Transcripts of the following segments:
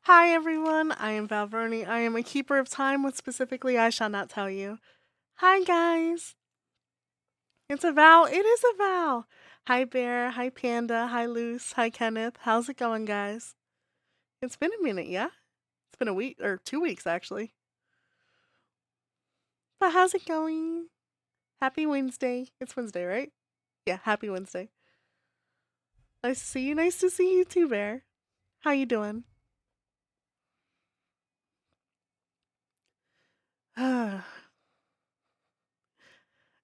Hi everyone, I am Valverni. I am a keeper of time, what specifically I shall not tell you. Hi guys! It's a Val. It is a Val! Hi Bear, hi Panda, hi Luce, hi Kenneth. How's it going, guys? It's been a minute, yeah? It's been a week, or 2 weeks actually. But how's it going? Happy Wednesday. It's Wednesday, right? Yeah, happy Wednesday. Nice to see you. Nice to see you too, Bear. How you doing?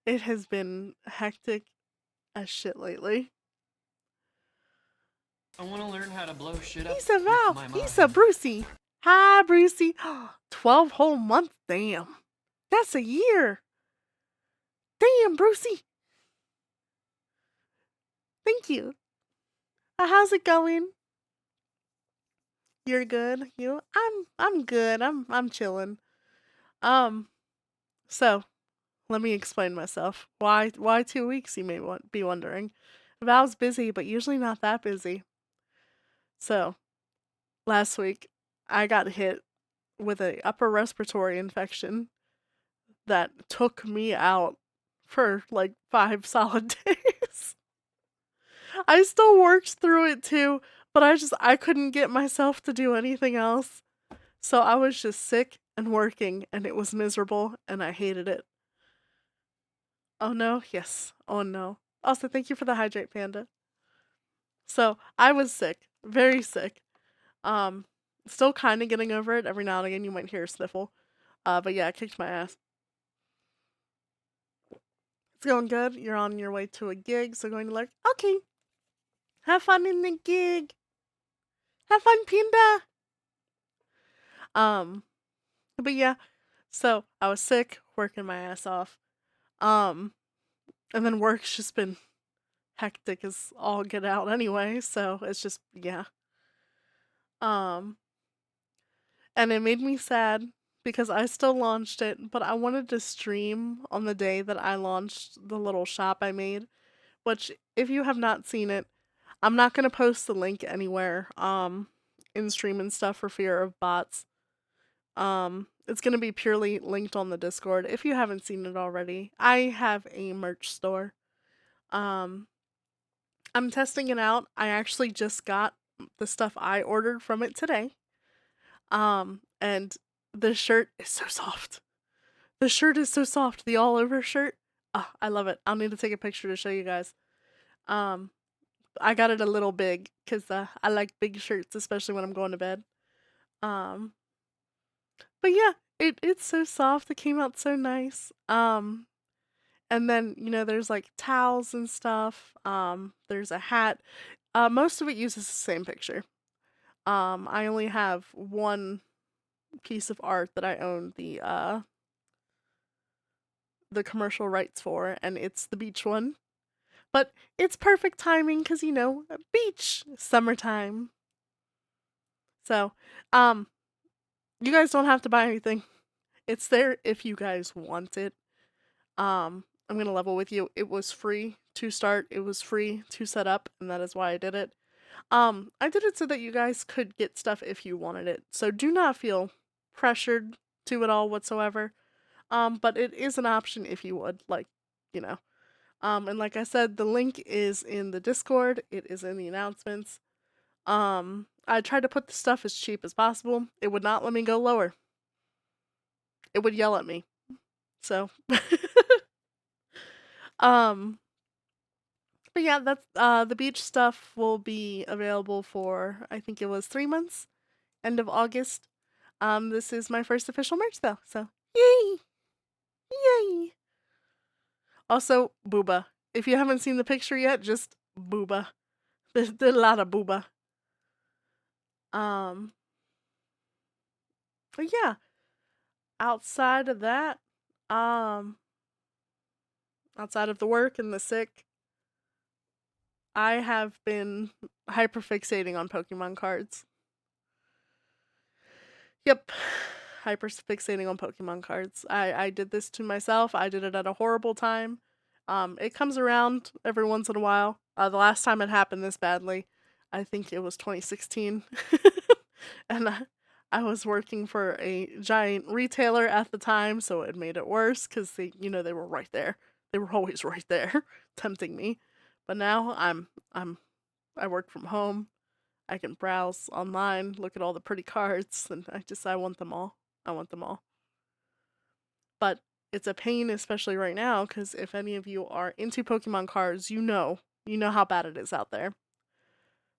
It has been hectic as shit lately. I want to learn how to blow shit up He's a with Val. my He's a mind. Brucey. Hi, Brucey. 12 whole months. Damn. That's a year. Damn, Brucey. Thank you. How's it going? You're good. I'm good. I'm chilling. Um, so let me explain myself. Why 2 weeks, you may be wondering. Val's busy, but usually not that busy. So last week I got hit with a upper respiratory infection that took me out for like 5 solid days. I still worked through it too, but I couldn't get myself to do anything else. So I was just sick and working and it was miserable and I hated it. Oh no, yes. Oh no. Also, thank you for the hydrate panda. So I was sick, very sick. Um, Still kind of getting over it. Every now and again, you might hear a sniffle. But yeah, it kicked my ass. It's going good. You're on your way to a gig, so going to like, okay, have fun in the gig. Have fun, Pinda. Um, but yeah, so I was sick, working my ass off. Um, and then work's just been hectic as all get out anyway, so it's just yeah. Um, and it made me sad because I still launched it, but I wanted to stream on the day that I launched the little shop I made, which if you have not seen it, I'm not gonna post the link anywhere in stream and stuff for fear of bots. It's gonna be purely linked on the Discord if you haven't seen it already. I have a merch store. Um, I'm testing it out. I actually just got the stuff I ordered from it today. And the shirt is so soft. The shirt is so soft. The all over shirt. Oh, I love it. I'll need to take a picture to show you guys. Um, I got it a little big because I like big shirts, especially when I'm going to bed. Um, but yeah, it's so soft. It came out so nice. And then there's like towels and stuff. There's a hat. Most of it uses the same picture. I only have one piece of art that I own the commercial rights for, and it's the beach one. But it's perfect timing because beach summertime. So, um, you guys don't have to buy anything. It's there if you guys want it. I'm gonna level with you. It was free to start. It was free to set up, and that is why I did it. I did it so that you guys could get stuff if you wanted it. So do not feel pressured to it all whatsoever. But it is an option if you would, like, you know. And like I said, the link is in the Discord. It is in the announcements. I tried to put the stuff as cheap as possible. It would not let me go lower. It would yell at me. So, um, but yeah, that's the beach stuff will be available for I think it was 3 months, end of August. This is my first official merch though, so yay, yay. Also, booba. If you haven't seen the picture yet, just booba. There's a lot of booba. Um, but yeah, outside of that, um, outside of the work and the sick, I have been hyperfixating on Pokemon cards. Yep. Hyperfixating on Pokemon cards. I did this to myself. I did it at a horrible time. It comes around every once in a while. The last time it happened this badly, I think it was 2016. And I was working for a giant retailer at the time, so it made it worse because they were right there. They were always right there, tempting me. But now I work from home. I can browse online, look at all the pretty cards, and I want them all. I want them all. But it's a pain, especially right now, because if any of you are into Pokemon cards, you know how bad it is out there.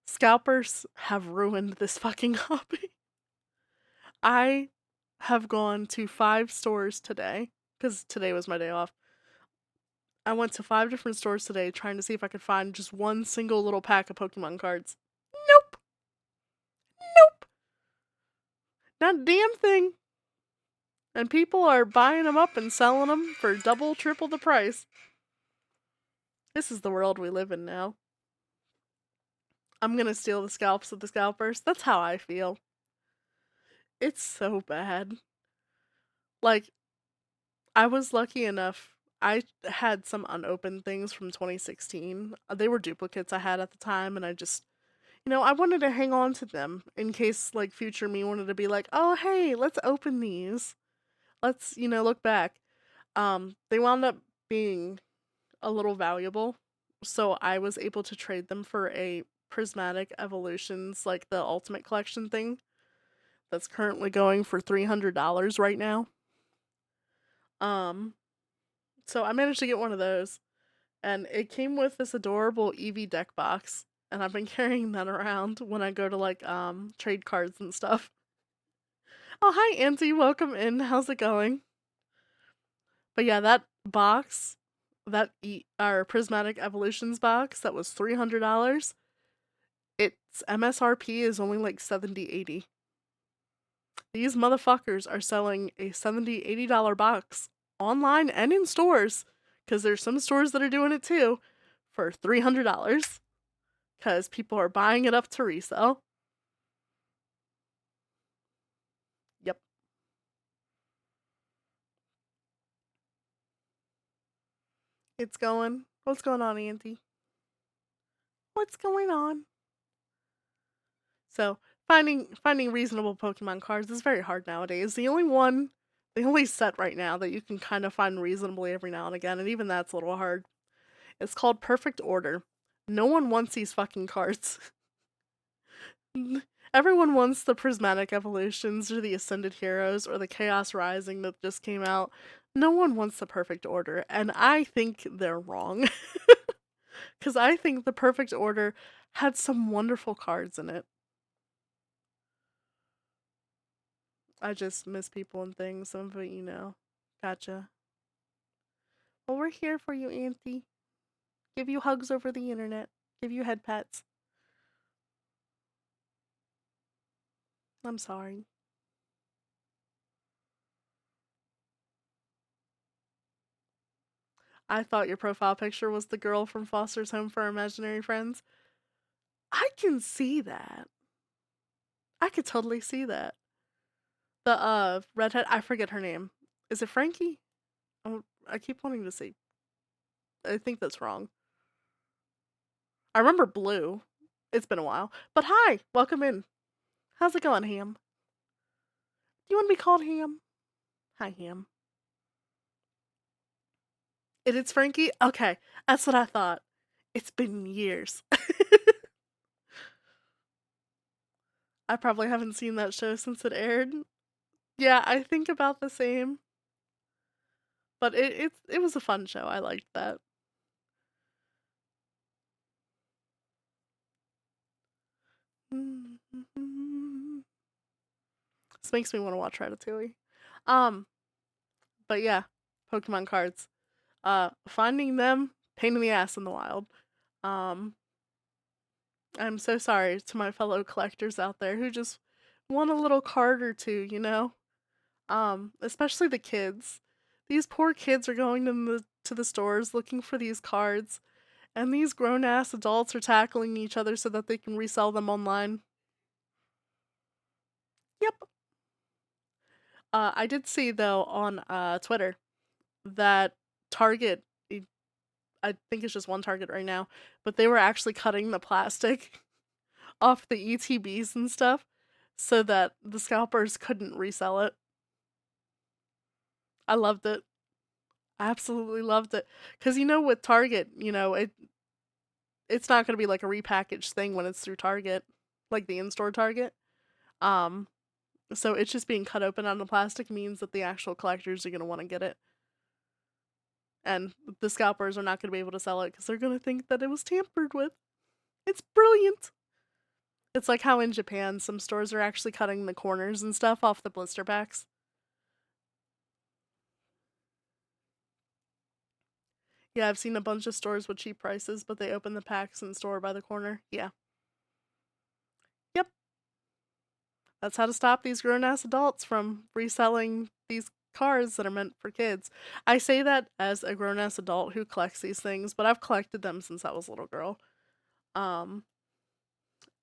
Scalpers have ruined this fucking hobby. I have gone to 5 stores today, because today was my day off. I went to 5 different stores today trying to see if I could find just one single little pack of Pokemon cards. Nope. Nope. Not a damn thing. And people are buying them up and selling them for double, triple the price. This is the world we live in now. I'm gonna steal the scalps of the scalpers. That's how I feel. It's so bad. Like, I was lucky enough. I had some unopened things from 2016. They were duplicates I had at the time, and I wanted to hang on to them in case, like, future me wanted to be like, oh, hey, let's open these. Let's, look back. They wound up being a little valuable, so I was able to trade them for a Prismatic Evolutions, like the Ultimate Collection thing, that's currently going for $300 right now. Um, so I managed to get one of those, and it came with this adorable Eevee deck box, and I've been carrying that around when I go to like trade cards and stuff. Oh, hi Auntie, welcome in. How's it going? But yeah, that box, our Prismatic Evolutions box, that was $300. Its MSRP is only like 70, 80. These motherfuckers are selling a $70, $80 box online and in stores, because there's some stores that are doing it too, for $300, because people are buying it up to resell. Yep. It's going. What's going on, Auntie? What's going on? So, finding reasonable Pokemon cards is very hard nowadays. The only set right now that you can kind of find reasonably every now and again, and even that's a little hard. It's called Perfect Order. No one wants these fucking cards. Everyone wants the Prismatic Evolutions or the Ascended Heroes or the Chaos Rising that just came out. No one wants the Perfect Order, and I think they're wrong. Because I think the Perfect Order had some wonderful cards in it. I just miss people and things, some of it. Gotcha. Well, we're here for you, Auntie. Give you hugs over the internet. Give you head pats. I'm sorry. I thought your profile picture was the girl from Foster's Home for Imaginary Friends. I can see that. I could totally see that. The redhead, I forget her name. Is it Frankie? Oh, I keep wanting to say. I think that's wrong. I remember Blue. It's been a while. But hi, welcome in. How's it going, Ham? Do you want to be called Ham? Hi, Ham. It's Frankie? Okay, that's what I thought. It's been years. I probably haven't seen that show since it aired. Yeah, I think about the same. But it was a fun show. I liked that. This makes me want to watch Ratatouille. Um, but yeah, Pokemon cards. Finding them, pain in the ass in the wild. Um, I'm so sorry to my fellow collectors out there who just want a little card or two. Especially the kids. These poor kids are going to the stores looking for these cards, and these grown ass adults are tackling each other so that they can resell them online. Yep. I did see though on Twitter that Target, I think it's just one Target right now, but they were actually cutting the plastic off the ETBs and stuff so that the scalpers couldn't resell it. I loved it. I absolutely loved it. Cause with Target, it's not gonna be like a repackaged thing when it's through Target, like the in-store Target. Um, so it's just being cut open on the plastic means that the actual collectors are gonna want to get it. And the scalpers are not gonna be able to sell it because they're gonna think that it was tampered with. It's brilliant. It's like how in Japan some stores are actually cutting the corners and stuff off the blister packs. Yeah, I've seen a bunch of stores with cheap prices, but they open the packs and store by the corner. Yeah. Yep. That's how to stop these grown ass adults from reselling these cards that are meant for kids. I say that as a grown ass adult who collects these things, but I've collected them since I was a little girl. Um,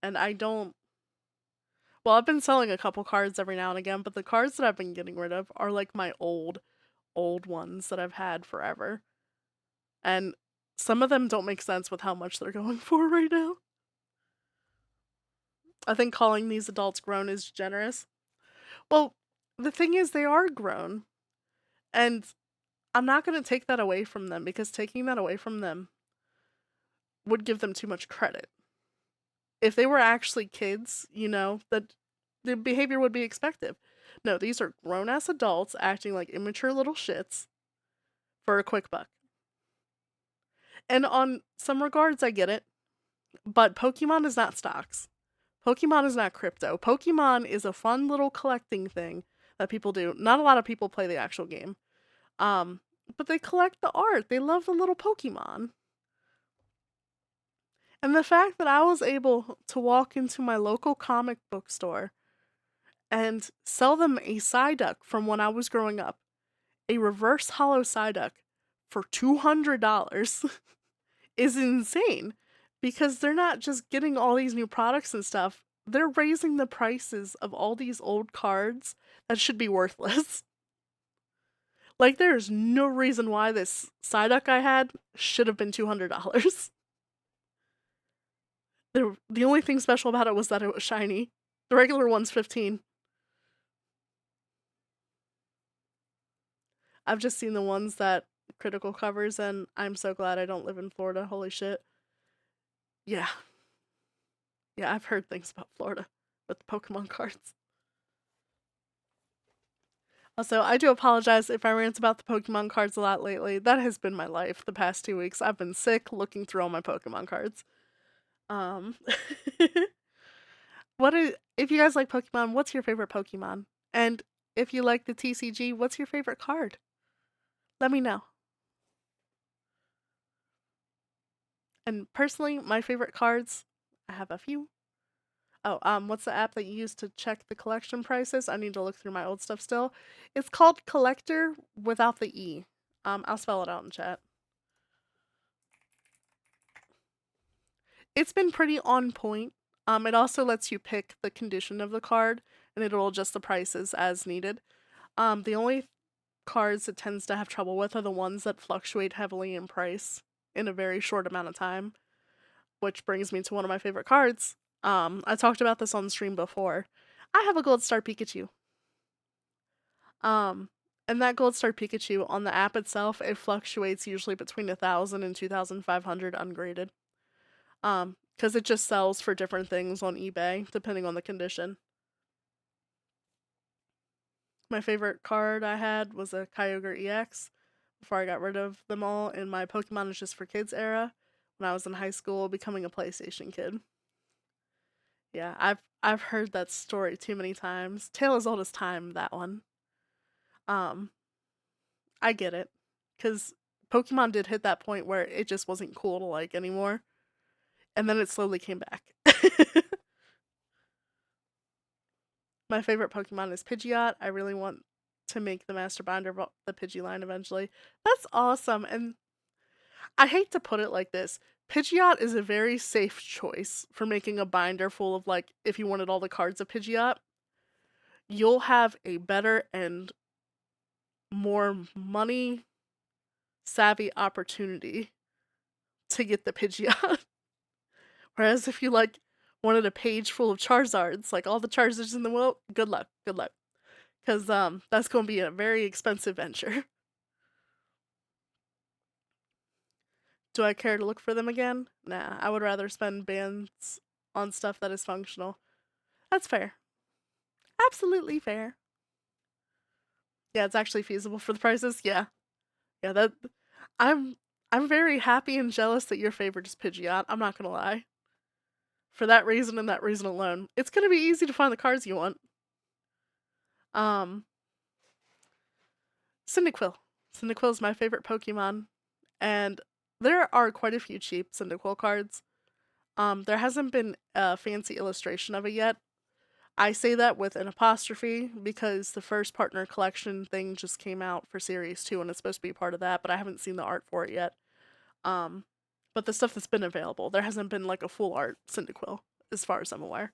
and I don't. Well, I've been selling a couple cards every now and again, but the cards that I've been getting rid of are like my old ones that I've had forever. And some of them don't make sense with how much they're going for right now. I think calling these adults grown is generous. Well, the thing is, they are grown. And I'm not going to take that away from them because taking that away from them would give them too much credit. If they were actually kids, that the behavior would be expected. No, these are grown ass adults acting like immature little shits for a quick buck. And on some regards, I get it, but Pokemon is not stocks. Pokemon is not crypto. Pokemon is a fun little collecting thing that people do. Not a lot of people play the actual game. Um, but they collect the art. They love the little Pokemon. And the fact that I was able to walk into my local comic book store and sell them a Psyduck from when I was growing up, a reverse hollow Psyduck for $200 is insane because they're not just getting all these new products and stuff, they're raising the prices of all these old cards that should be worthless. Like, there's no reason why this Psyduck I had should have been $200. The only thing special about it was that it was shiny. The regular one's 15. I've just seen the ones that Critical covers, and I'm so glad I don't live in Florida. Holy shit. Yeah. Yeah, I've heard things about Florida with the Pokemon cards. Also, I do apologize if I rant about the Pokemon cards a lot lately. That has been my life the past 2 weeks. I've been sick looking through all my Pokemon cards. Um, if you guys like Pokemon, what's your favorite Pokemon? And if you like the TCG, what's your favorite card? Let me know. And personally, my favorite cards, I have a few. Oh, what's the app that you use to check the collection prices? I need to look through my old stuff still. It's called Collector without the E. I'll spell it out in chat. It's been pretty on point. It also lets you pick the condition of the card, and it'll adjust the prices as needed. The only cards it tends to have trouble with are the ones that fluctuate heavily in price in a very short amount of time, which brings me to one of my favorite cards. I talked about this on stream before. I have a Gold Star Pikachu. Um, and that Gold Star Pikachu on the app itself, it fluctuates usually between 1,000 and 2,500 ungraded. Because it just sells for different things on eBay depending on the condition. My favorite card I had was a Kyogre EX before I got rid of them all in my Pokemon is Just for Kids era when I was in high school becoming a PlayStation kid. Yeah, I've heard that story too many times. Tale as old as time, that one. Um, I get it. Cause Pokemon did hit that point where it just wasn't cool to like anymore. And then it slowly came back. My favorite Pokemon is Pidgeot. I really want to make the Master Binder of the Pidgey line eventually. That's awesome. And I hate to put it like this. Pidgeot is a very safe choice for making a binder full of, like, if you wanted all the cards of Pidgeot, you'll have a better and more money savvy opportunity to get the Pidgeot. Whereas if you, like, wanted a page full of Charizards, like all the Charizards in the world. Good luck, good luck, because that's going to be a very expensive venture. Do I care to look for them again? Nah, I would rather spend bands on stuff that is functional. That's fair. Absolutely fair. Yeah, it's actually feasible for the prices. Yeah. Yeah, that I'm I'm very happy and jealous that your favorite is Pidgeot. I'm not gonna lie. For that reason and that reason alone. It's gonna be easy to find the cards you want. Um Cyndaquil. Cyndaquil is my favorite Pokemon. And there are quite a few cheap Cyndaquil cards. There hasn't been a fancy illustration of it yet. I say that with an apostrophe because the first partner collection thing just came out for Series 2 and it's supposed to be part of that, but I haven't seen the art for it yet. Um, but the stuff that's been available, there hasn't been like a full art Cyndaquil, as far as I'm aware.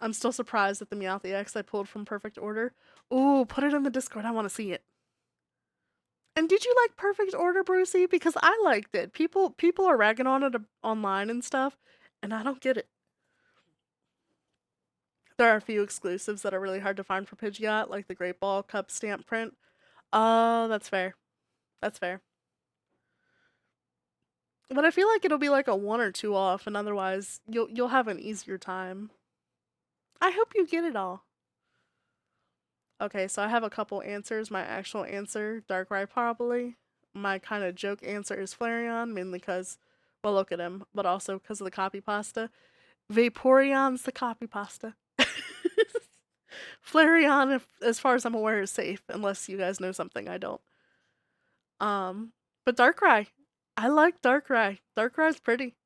I'm still surprised at the Meowth EX I pulled from Perfect Order. Ooh, put it in the Discord. I want to see it. And did you like Perfect Order, Brucey? Because I liked it. People are ragging on it online and stuff, and I don't get it. There are a few exclusives that are really hard to find for Pidgeot, like the Great Ball Cup stamp print. Oh, that's fair. That's fair. But I feel like it'll be like a one or two off, and otherwise you'll have an easier time. I hope you get it all. Okay, so I have a couple answers. My actual answer, Darkrai probably. My kind of joke answer is Flareon, mainly because, well, look at him, but also because of the copy pasta. Vaporeon's the copy pasta. Flareon, as far as I'm aware, is safe, unless you guys know something I don't. Um, but Darkrai, I like Darkrai. Darkrai's pretty.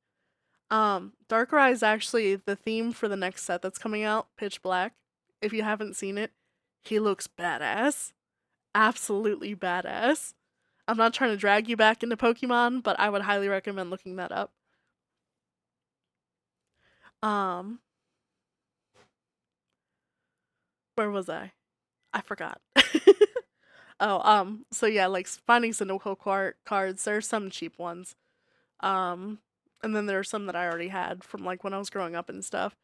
Darkrai is actually the theme for the next set that's coming out, Pitch Black. If you haven't seen it, he looks badass. Absolutely badass. I'm not trying to drag you back into Pokemon, but I would highly recommend looking that up. Um, where was I? I forgot. Oh, so yeah, like finding Cyndaquil cards, there's some cheap ones. Um, and then there are some that I already had from like when I was growing up and stuff.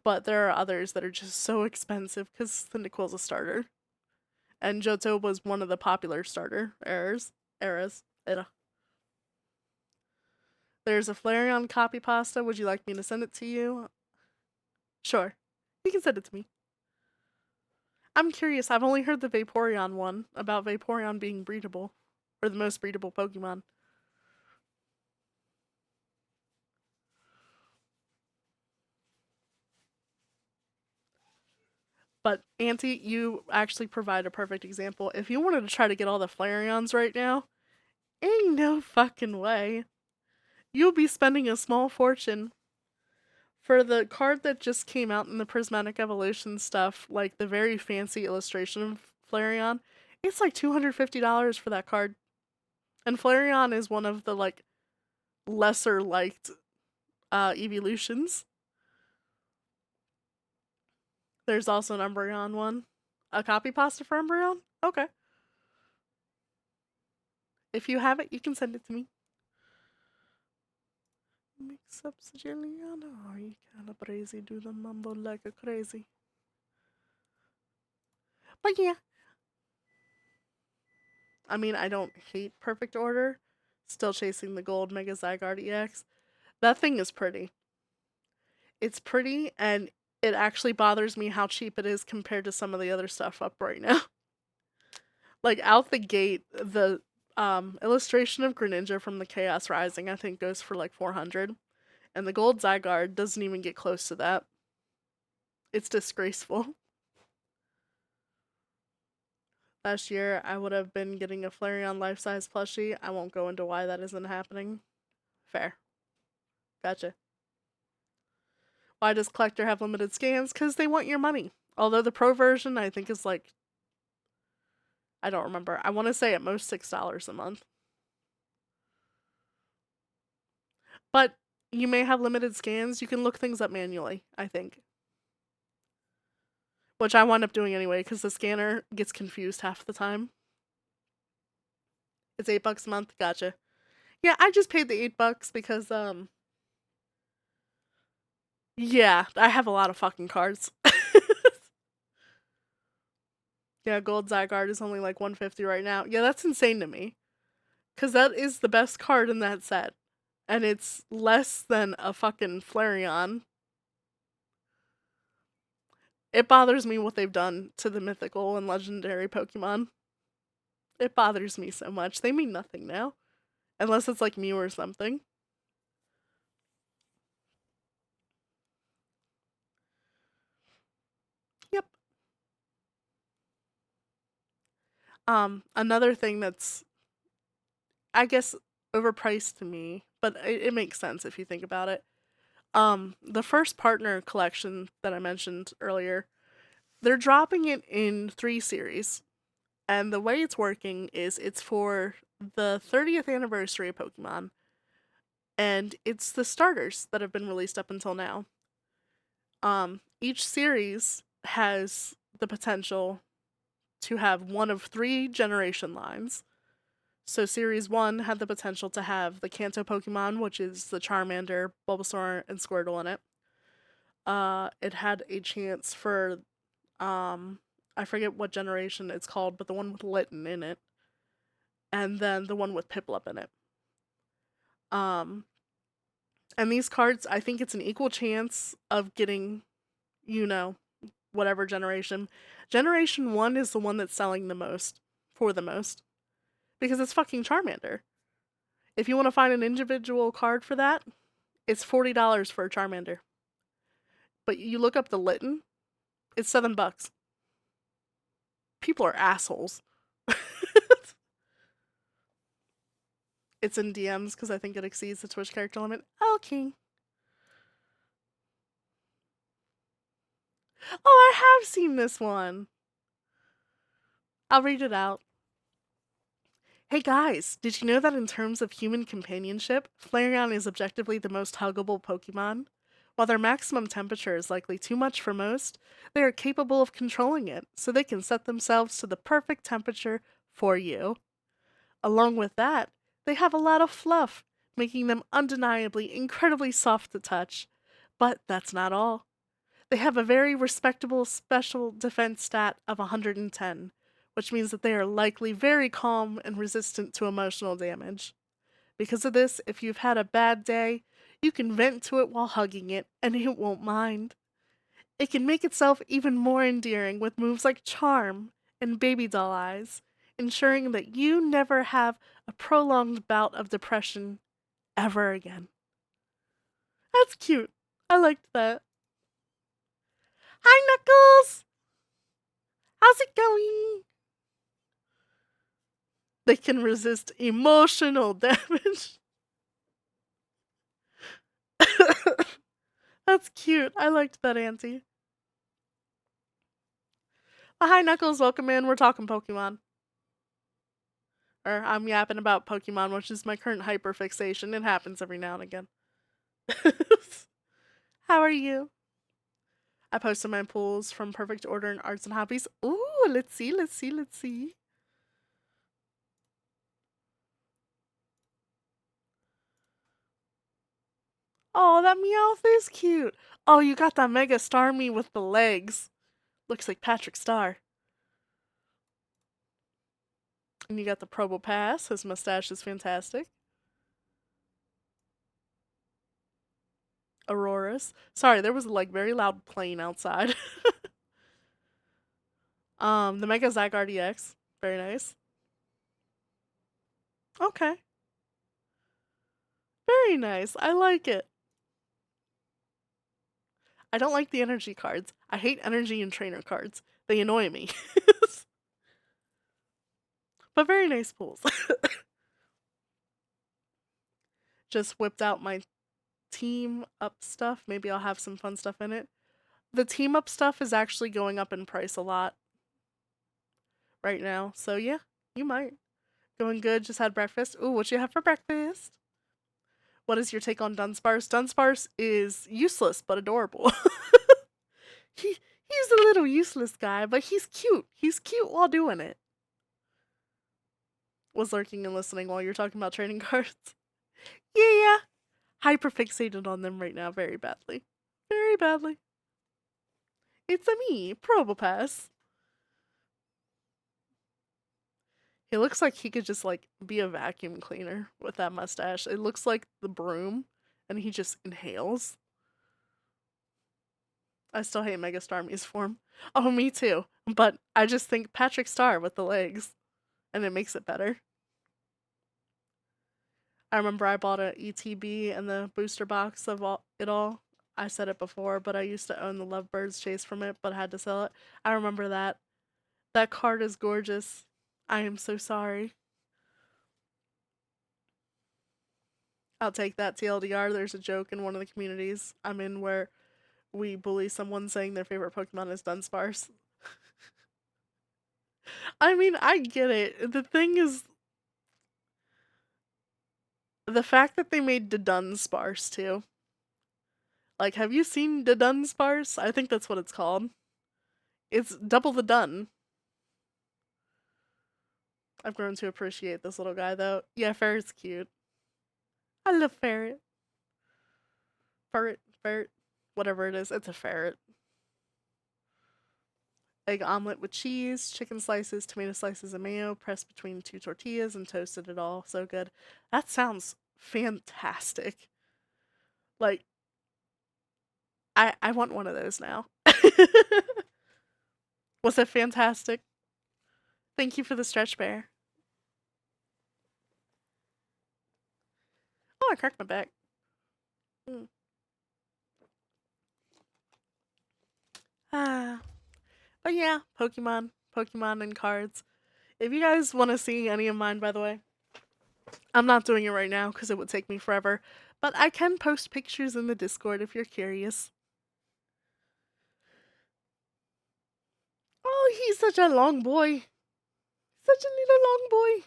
But there are others that are just so expensive because Cyndaquil's a starter. And Johto was one of the popular starter eras. There's a Flareon copy pasta. Would you like me to send it to you? Sure. You can send it to me. I'm curious. I've only heard the Vaporeon one about Vaporeon being breedable. Or the most breedable Pokemon. But Auntie, you actually provide a perfect example. If you wanted to try to get all the Flareons right now, ain't no fucking way. You'll be spending a small fortune for the card that just came out in the Prismatic Evolution stuff, like the very fancy illustration of Flareon. It's like $250 for that card. And Flareon is one of the like lesser liked evolutions. There's also an Umbreon one. A copy pasta for Umbreon? Okay. If you have it, you can send it to me. Mix up Juliana. Are you kind of crazy? Do the mumbo like a crazy. But yeah. I mean, I don't hate Perfect Order. Still chasing the gold Mega Zygarde EX. That thing is pretty. It's pretty, and it actually bothers me how cheap it is compared to some of the other stuff up right now. Like, out the gate, the illustration of Greninja from the Chaos Rising, I think, goes for like 400. And the gold Zygarde doesn't even get close to that. It's disgraceful. Last year, I would have been getting a Flareon life-size plushie. I won't go into why that isn't happening. Fair. Gotcha. Why does Collector have limited scans? Because they want your money. Although the pro version, I think, is like, I don't remember. I want to say at most $6 a month. But you may have limited scans. You can look things up manually, I think. Which I wind up doing anyway, because the scanner gets confused half the time. It's $8 a month. Gotcha. Yeah, I just paid the $8 because Yeah, I have a lot of fucking cards. Yeah, gold Zygarde is only like 150 right now. Yeah, that's insane to me. Because that is the best card in that set. And it's less than a fucking Flareon. It bothers me what they've done to the mythical and legendary Pokemon. It bothers me so much. They mean nothing now. Unless it's like Mew or something. Yep. Another thing that's, I guess, overpriced to me, but it makes sense if you think about it. The first partner collection that I mentioned earlier, they're dropping it in 3 series. And the way it's working is it's for the 30th anniversary of Pokemon, and it's the starters that have been released up until now. Each series has the potential to have one of 3 generation lines. So series 1 had the potential to have the Kanto Pokemon, which is the Charmander, Bulbasaur, and Squirtle in it. It had a chance for I forget what generation it's called, but the one with Litten in it, and then the one with Piplup in it. Um, and these cards, I think it's an equal chance of getting, you know, whatever generation. Generation 1 is the one that's selling the most, for the most, because it's fucking Charmander. If you want to find an individual card for that, it's $40 for a Charmander. But you look up the Litten, it's $7. People are assholes. It's in DMs because I think it exceeds the Twitch character limit. Okay. Oh, I have seen this one. I'll read it out. Hey guys, did you know that in terms of human companionship, Flareon is objectively the most huggable Pokemon? While their maximum temperature is likely too much for most, they are capable of controlling it, so they can set themselves to the perfect temperature for you. Along with that, they have a lot of fluff, making them undeniably incredibly soft to touch. But that's not all. They have a very respectable special defense stat of 110, which means that they are likely very calm and resistant to emotional damage. Because of this, if you've had a bad day, you can vent to it while hugging it, and it won't mind. It can make itself even more endearing with moves like Charm and Baby Doll Eyes, ensuring that you never have a prolonged bout of depression ever again. That's cute. I liked that. Hi, Knuckles! How's it going? They can resist emotional damage. That's cute. I liked that, Auntie. Hi, Knuckles. Welcome in. We're talking Pokemon. Or I'm yapping about Pokemon, which is my current hyperfixation. It happens every now and again. How are you? I posted my pools from Perfect Order and Arts and Hobbies. Ooh, let's see, let's see, let's see. Oh, that Meowth is cute. Oh, you got that Mega Starmie with the legs. Looks like Patrick Star. And you got the Probopass. His mustache is fantastic. Auroras. Sorry, there was like very loud plane outside. The Mega Zygarde EX. Very nice. Okay. Very nice. I like it. I don't like the energy cards. I hate energy and trainer cards. They annoy me. But very nice pools. Just whipped out my team up stuff. Maybe I'll have some fun stuff in it. The team up stuff is actually going up in price a lot right now. So yeah, you might. Going good, just had breakfast. Ooh, what you have for breakfast? What is your take on Dunsparce? Dunsparce is useless but adorable. He's a little useless guy, but he's cute. He's cute while doing it. Was lurking and listening while you're talking about trading cards. Yeah, hyper fixated on them right now very badly. Very very badly. It's a me, Probopass. He looks like he could just like be a vacuum cleaner with that mustache. It looks like the broom, and he just inhales. I still hate Megastarmie's form. Oh, me too. But I just think Patrick Star with the legs, and it makes it better. I remember I bought a ETB and the booster box of it all. I said it before, but I used to own the Lovebirds chase from it, but had to sell it. I remember that. That card is gorgeous. I am so sorry. I'll take that TLDR. There's a joke in one of the communities I'm in where we bully someone saying their favorite Pokemon is Dunsparce. I mean, I get it. The thing is, the fact that they made the Dunsparce too. Like, have you seen the Dunsparce? I think that's what it's called. It's double the dun. I've grown to appreciate this little guy though. Yeah, Ferret's cute. I love Ferret. Ferret. Whatever it is, it's a ferret. Egg omelet with cheese, chicken slices, tomato slices, and mayo, pressed between two tortillas and toasted it all. So good. That sounds fantastic. Like, I want one of those now. Was it fantastic? Thank you for the stretch bear. Oh, I cracked my back. Mm. Ah. But yeah, Pokemon and cards. If you guys want to see any of mine, by the way, I'm not doing it right now because it would take me forever. But I can post pictures in the Discord if you're curious. Oh, he's such a long boy. Such a little long boy.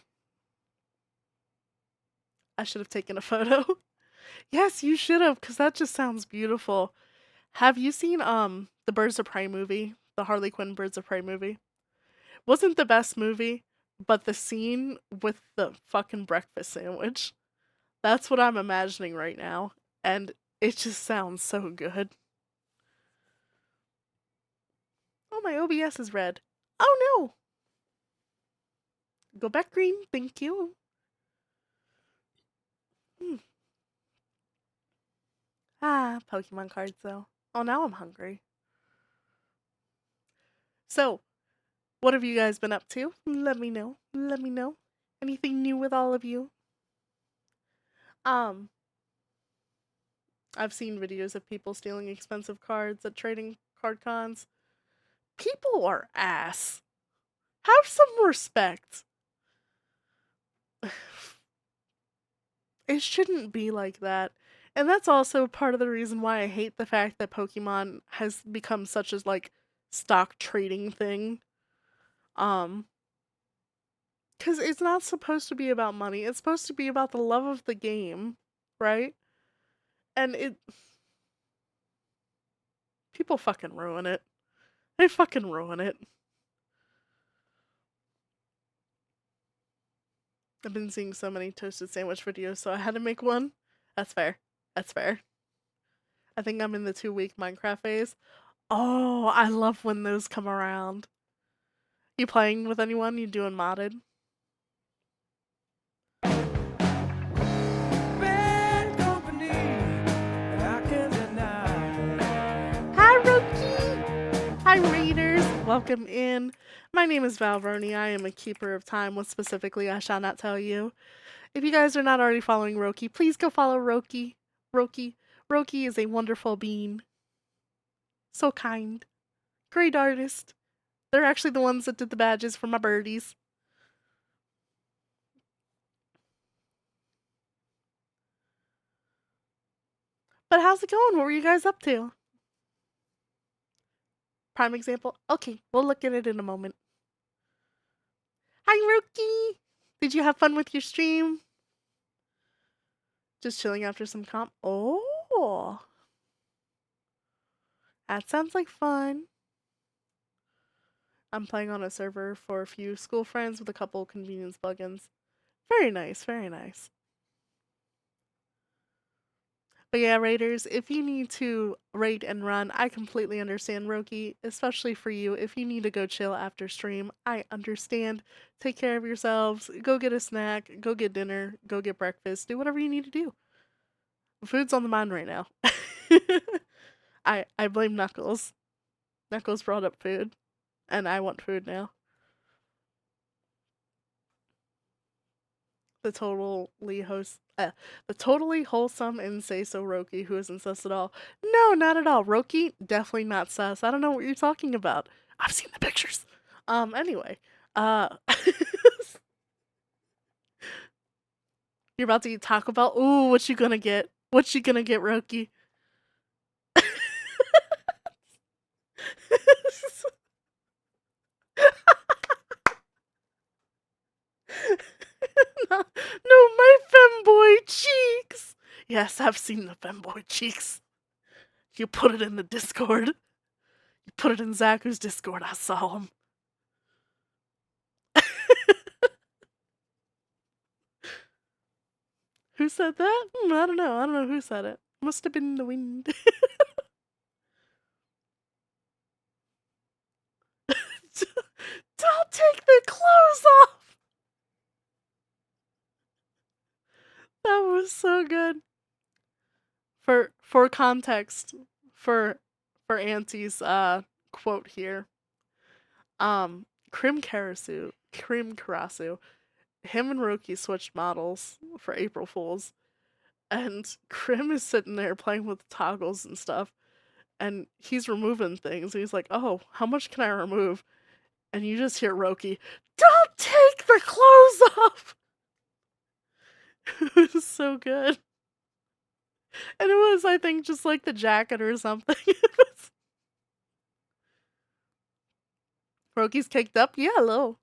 I should have taken a photo. Yes, you should have, because that just sounds beautiful. Have you seen the Birds of Prey movie? The Harley Quinn Birds of Prey movie? Wasn't the best movie, but the scene with the fucking breakfast sandwich. That's what I'm imagining right now. And it just sounds so good. Oh, my OBS is red. Oh no! Go back green, thank you. Hmm. Ah, Pokemon cards though. Oh, now I'm hungry. So, what have you guys been up to? Let me know. Let me know. Anything new with all of you? Um, I've seen videos of people stealing expensive cards at trading card cons. People are ass. Have some respect. It shouldn't be like that. And that's also part of the reason why I hate the fact that Pokemon has become such a like stock trading thing. Um cuz it's not supposed to be about money. It's supposed to be about the love of the game, right? And it people fucking ruin it. They fucking ruin it. I've been seeing so many toasted sandwich videos, so I had to make one. That's fair. That's fair. I think I'm in the 2-week Minecraft phase. Oh, I love when those come around. You playing with anyone? You doing modded? Bad company, I can deny. Hi, Roki! Hi, Raiders! Welcome in. My name is Valverni. I am a keeper of time. What specifically, I shall not tell you. If you guys are not already following Roki, please go follow Roki. Roki is a wonderful being. So kind. Great artist. They're actually the ones that did the badges for my birdies. But how's it going? What were you guys up to? Prime example? Okay, we'll look at it in a moment. Hi, Rookie! Did you have fun with your stream? Just chilling after some comp? Oh! That sounds like fun. I'm playing on a server for a few school friends with a couple convenience plugins. Very nice, very nice. But yeah, Raiders, if you need to raid and run, I completely understand, Roki, especially for you. If you need to go chill after stream, I understand. Take care of yourselves. Go get a snack. Go get dinner. Go get breakfast. Do whatever you need to do. Food's on the mind right now. I blame Knuckles. Knuckles brought up food, and I want food now. The the totally wholesome and say so Roki, who isn't sus at all. No, not at all. Roki, definitely not sus. I don't know what you're talking about. I've seen the pictures. Anyway. You're about to eat Taco Bell. Ooh, what you gonna get? What you gonna get, Roki? No, my femboy cheeks. Yes, I've seen the femboy cheeks. You put it in the Discord. You put it in Zaku's Discord. I saw him. Who said that? I don't know. I don't know who said it. Must have been the wind. Don't take the clothes off. That was so good. For context, for Auntie's quote here. Karasu, him and Roki switched models for April Fools, and Krim is sitting there playing with toggles and stuff, and he's removing things, and he's like, "Oh, how much can I remove?" And you just hear Roki, "Don't take the clothes off!" It was so good. And it was, I think, just like the jacket or something. Roki's caked up yellow.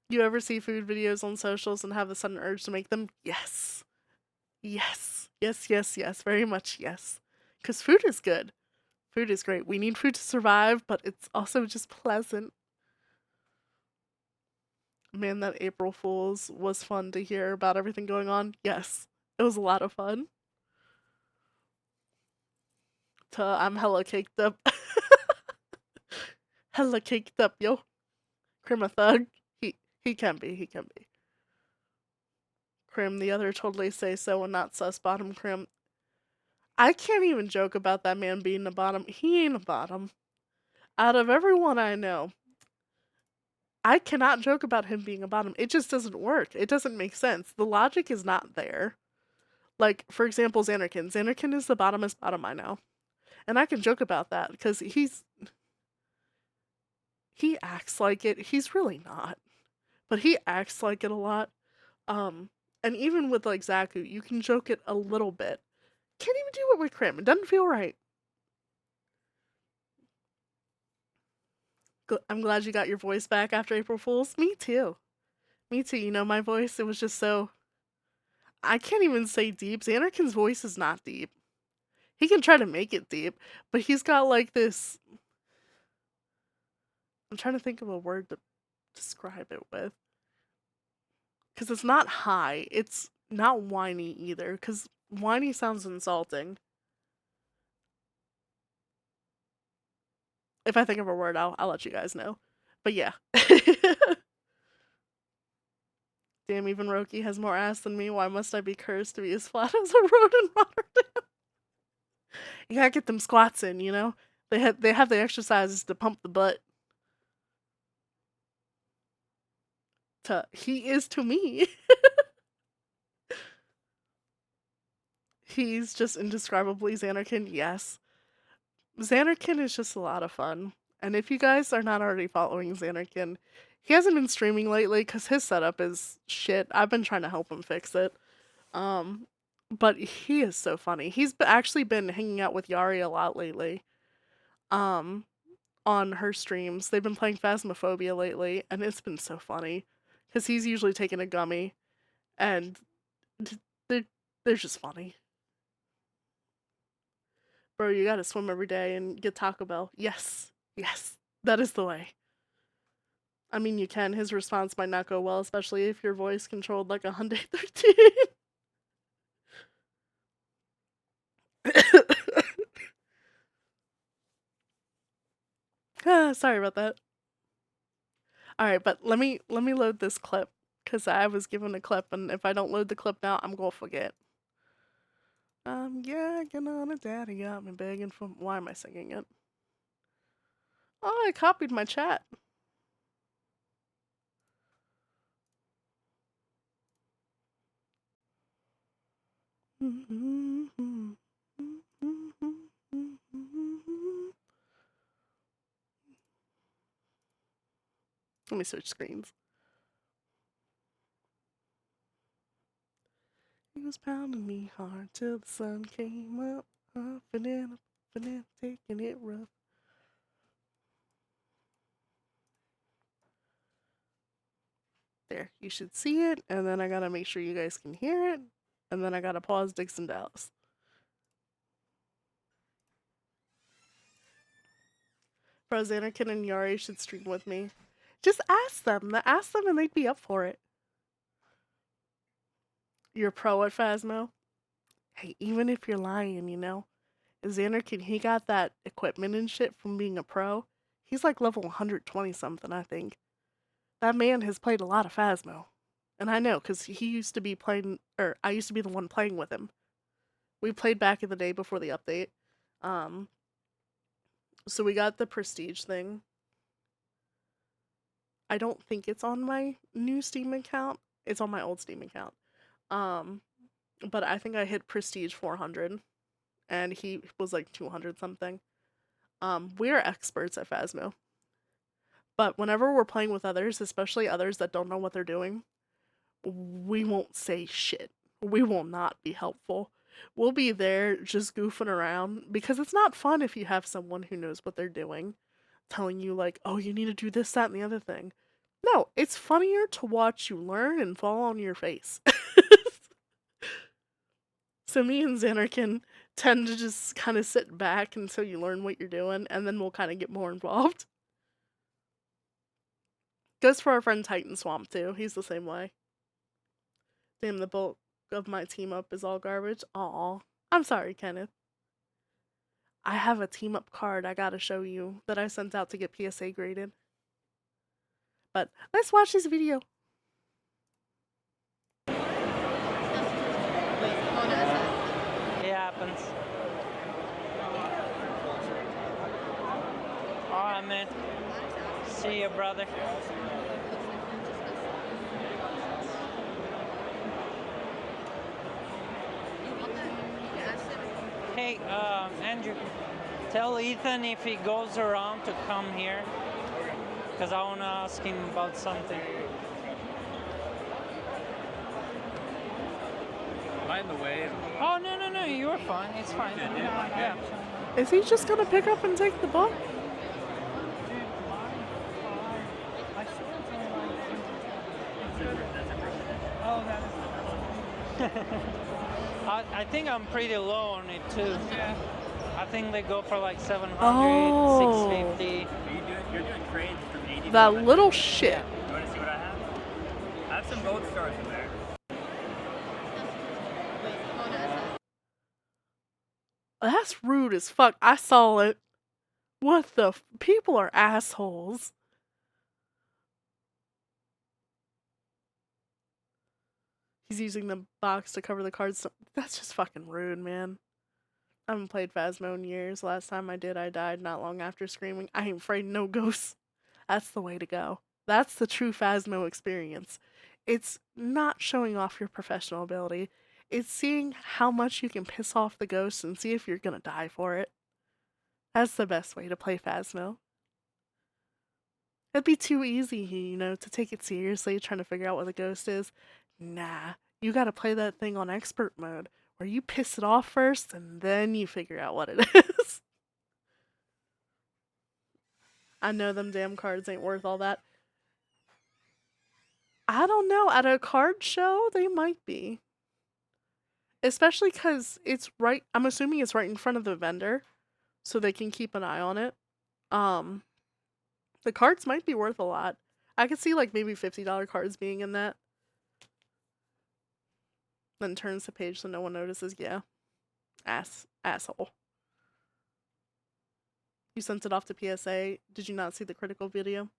You ever see food videos on socials and have the sudden urge to make them? Yes. Yes. Yes, yes, yes. Very much yes. Because food is good. Food is great. We need food to survive, but it's also just pleasant. Man, that April Fool's was fun to hear about everything going on. Yes. It was a lot of fun. I'm hella caked up. Hella caked up, yo. Crim a thug. He can be. He can be. Crim, the other totally say so and not sus bottom Crim. I can't even joke about that man being a bottom. He ain't a bottom. Out of everyone I know, I cannot joke about him being a bottom. It just doesn't work. It doesn't make sense. The logic is not there. Like, for example, Xanarkin. Xanarkin is the bottomest bottom I know. And I can joke about that because he acts like it. He's really not. But he acts like it a lot. And even with like Zaku, you can joke it a little bit. Can't even do it with Crim. It doesn't feel right. I'm glad you got your voice back after April Fools. Me too. Me too. You know my voice? It was just so. I can't even say deep. Xanarkin's voice is not deep. He can try to make it deep, but he's got like this. I'm trying to think of a word to describe it with. Because it's not high. It's not whiny either. Because whiny sounds insulting. If I think of a word, I'll let you guys know. But yeah. Damn, even Roki has more ass than me. Why must I be cursed to be as flat as a road in Rotterdam? You gotta get them squats in, you know? They have the exercises to pump the butt. He is to me. He's just indescribably Xanarkin, yes. Xanarkin is just a lot of fun. And if you guys are not already following Xanarkin, he hasn't been streaming lately because his setup is shit. I've been trying to help him fix it. But he is so funny. He's actually been hanging out with Yari a lot lately. On her streams. They've been playing Phasmophobia lately, and it's been so funny. Because he's usually taking a gummy, and they're just funny. Bro, you gotta swim every day and get Taco Bell. Yes. Yes. That is the way. I mean, you can. His response might not go well, especially if your voice controlled like a Hyundai 13. Sorry about that. Alright, but let me load this clip. Cause I was given a clip, and if I don't load the clip now, I'm gonna forget. I'm gagging on a daddy got me begging for. Why am I singing it? Oh, I copied my chat. Let me switch screens. He was pounding me hard till the sun came up, up and then, taking it rough. There, you should see it, and then I gotta make sure you guys can hear it, and then I gotta pause Dixon Dallas. Bro, Xanarkin and Yari should stream with me. Just ask them. Ask them and they'd be up for it. You're pro at Phasmo? Hey, even if you're lying, you know? Xanarkin, he got that equipment and shit from being a pro. He's like level 120 something, I think. That man has played a lot of Phasmo. And I know, because he used to be playing, or I used to be the one playing with him. We played back in the day before the update. So we got the prestige thing. I don't think it's on my new Steam account. It's on my old Steam account. But I think I hit prestige 400 and he was like 200 something. We're experts at Phasmo. But whenever we're playing with others, especially others that don't know what they're doing, we won't say shit. We will not be helpful. We'll be there just goofing around because it's not fun if you have someone who knows what they're doing telling you, like, oh, you need to do this, that, and the other thing. No, it's funnier to watch you learn and fall on your face. So me and Xander can tend to just kind of sit back until you learn what you're doing, and then we'll kind of get more involved. Goes for our friend Titan Swamp too. He's the same way. Damn, the bulk of my team up is all garbage. Aw, I'm sorry, Kenneth. I have a team up card I gotta show you that I sent out to get PSA graded. But let's watch this video. It happens. Alright, man. See you, brother. Hey, Andrew, tell Ethan if he goes around to come here, because I want to ask him about something. Am I in the way? Oh, no, you're fine. It's fine. Yeah. Is he just gonna pick up and take the book? I think I'm pretty low on it too. Yeah. I think they go for like 700, Oh. 650. You're doing trades from 80 That to little shit. You want to see what I have? I have some gold stars in there. That's rude as fuck. I saw it. What the people are assholes. He's using the box to cover the cards. That's just fucking rude, man. I haven't played Phasmo in years. Last time I did, I died not long after screaming, I ain't afraid no ghosts. That's the way to go. That's the true Phasmo experience. It's not showing off your professional ability. It's seeing how much you can piss off the ghosts and see if you're gonna die for it. That's the best way to play Phasmo. It'd be too easy, you know, to take it seriously, trying to figure out what a ghost is. Nah, you gotta play that thing on expert mode, where you piss it off first and then you figure out what it is. I know them damn cards ain't worth all that. I don't know, at a card show, they might be. Especially because it's right, I'm assuming it's right in front of the vendor, so they can keep an eye on it. The cards might be worth a lot. I could see like maybe $50 cards being in that. Then turns the page so no one notices. Yeah. Asshole. You sent it off to PSA. Did you not see the critical video?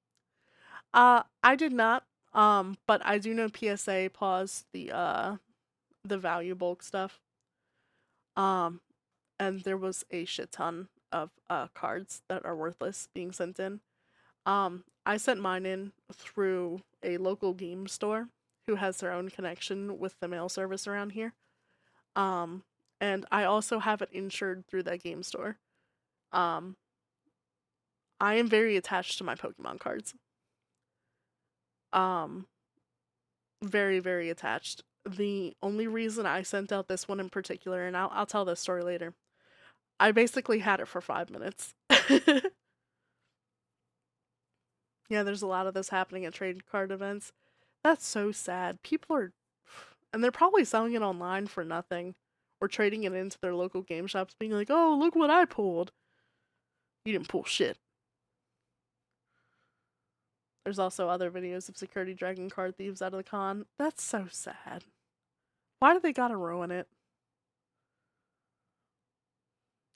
I did not. But I do know PSA paused the value bulk stuff. Um, and there was a shit ton of cards that are worthless being sent in. I sent mine in through a local game store who has their own connection with the mail service around here. Um, and I also have it insured through that game store. Um, I am very attached to my Pokemon cards. Um, very, very attached. The only reason I sent out this one in particular, and I'll tell this story later. I basically had it for 5 minutes. Yeah, there's a lot of this happening at trade card events. That's so sad. People are, and they're probably selling it online for nothing, or trading it into their local game shops, being like, "Oh, look what I pulled." You didn't pull shit. There's also other videos of security dragging card thieves out of the con. That's so sad. Why do they gotta ruin it?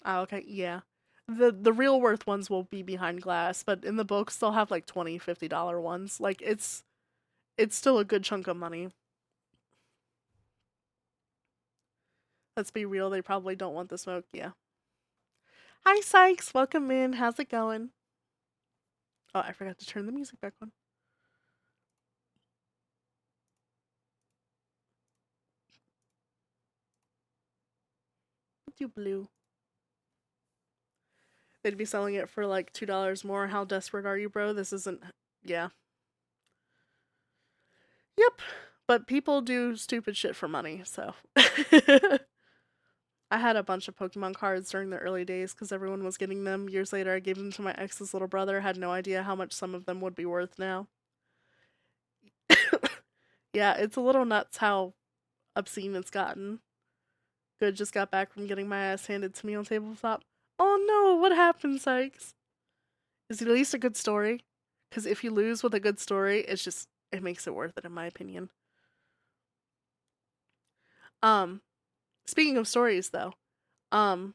Oh, okay, yeah. The real worth ones will be behind glass, but in the books they'll have like $20, $50 ones. Like it's still a good chunk of money. Let's be real, they probably don't want the smoke, yeah. Hi Sykes, welcome in. How's it going? Oh, I forgot to turn the music back on. What you blue? They'd be selling it for like $2 more. How desperate are you, bro? This isn't. Yeah. Yep. But people do stupid shit for money, so. I had a bunch of Pokemon cards during the early days because everyone was getting them. Years later, I gave them to my ex's little brother. Had no idea how much some of them would be worth now. Yeah, it's a little nuts how obscene it's gotten. Good just got back from getting my ass handed to me on tabletop. Oh no, what happened, Sykes? Is it at least a good story? Because if you lose with a good story, it makes it worth it, in my opinion. Speaking of stories, though, um,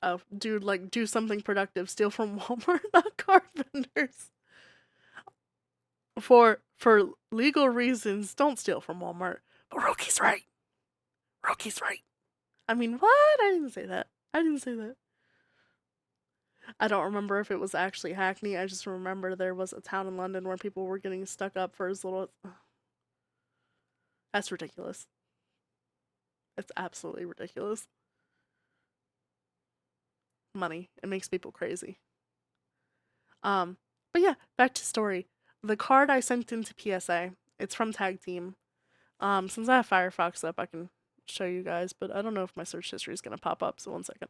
oh, dude, like, do something productive. Steal from Walmart, not card vendors. For legal reasons, don't steal from Walmart. But Roki's right. Roki's right. I mean, what? I didn't say that. I didn't say that. I don't remember if it was actually Hackney. I just remember there was a town in London where people were getting stuck up for as little. That's ridiculous. It's absolutely ridiculous. Money. It makes people crazy. But yeah, back to story. The card I sent into PSA, it's from Tag Team. Since I have Firefox up, I can show you guys, but I don't know if my search history is gonna pop up, so 1 second.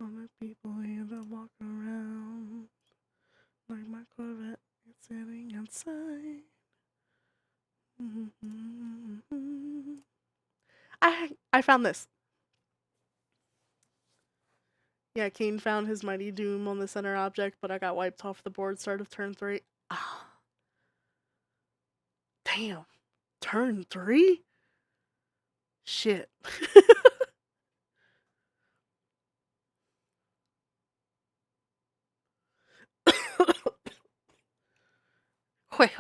All the people here that walk around like my Corvette is sitting outside. I found this. Yeah, Kane found his mighty doom on the center object, but I got wiped off the board start of turn 3. Ah. Damn. Turn 3? Shit. Wait.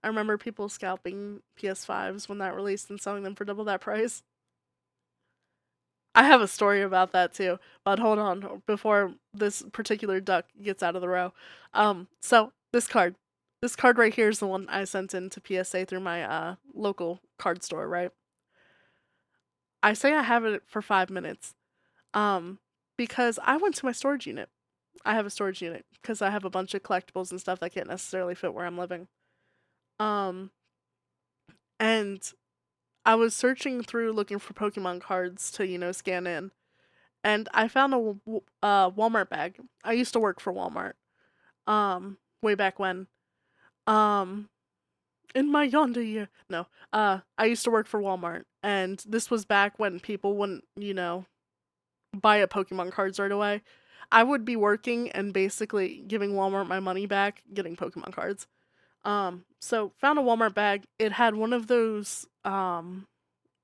I remember people scalping PS5s when that released and selling them for double that price. I have a story about that too, but hold on before this particular duck gets out of the row. So this card right here is the one I sent in to PSA through my local card store, right? I say I have it for 5 minutes, because I went to my storage unit. I have a storage unit because I have a bunch of collectibles and stuff that can't necessarily fit where I'm living. Um, and I was searching through looking for Pokemon cards to, scan in. And I found a Walmart bag. I used to work for Walmart. Way back when. Um, in my yonder year. No. I used to work for Walmart. And this was back when people wouldn't, buy a Pokemon cards right away. I would be working and basically giving Walmart my money back, getting Pokemon cards. So found a Walmart bag. It had one of those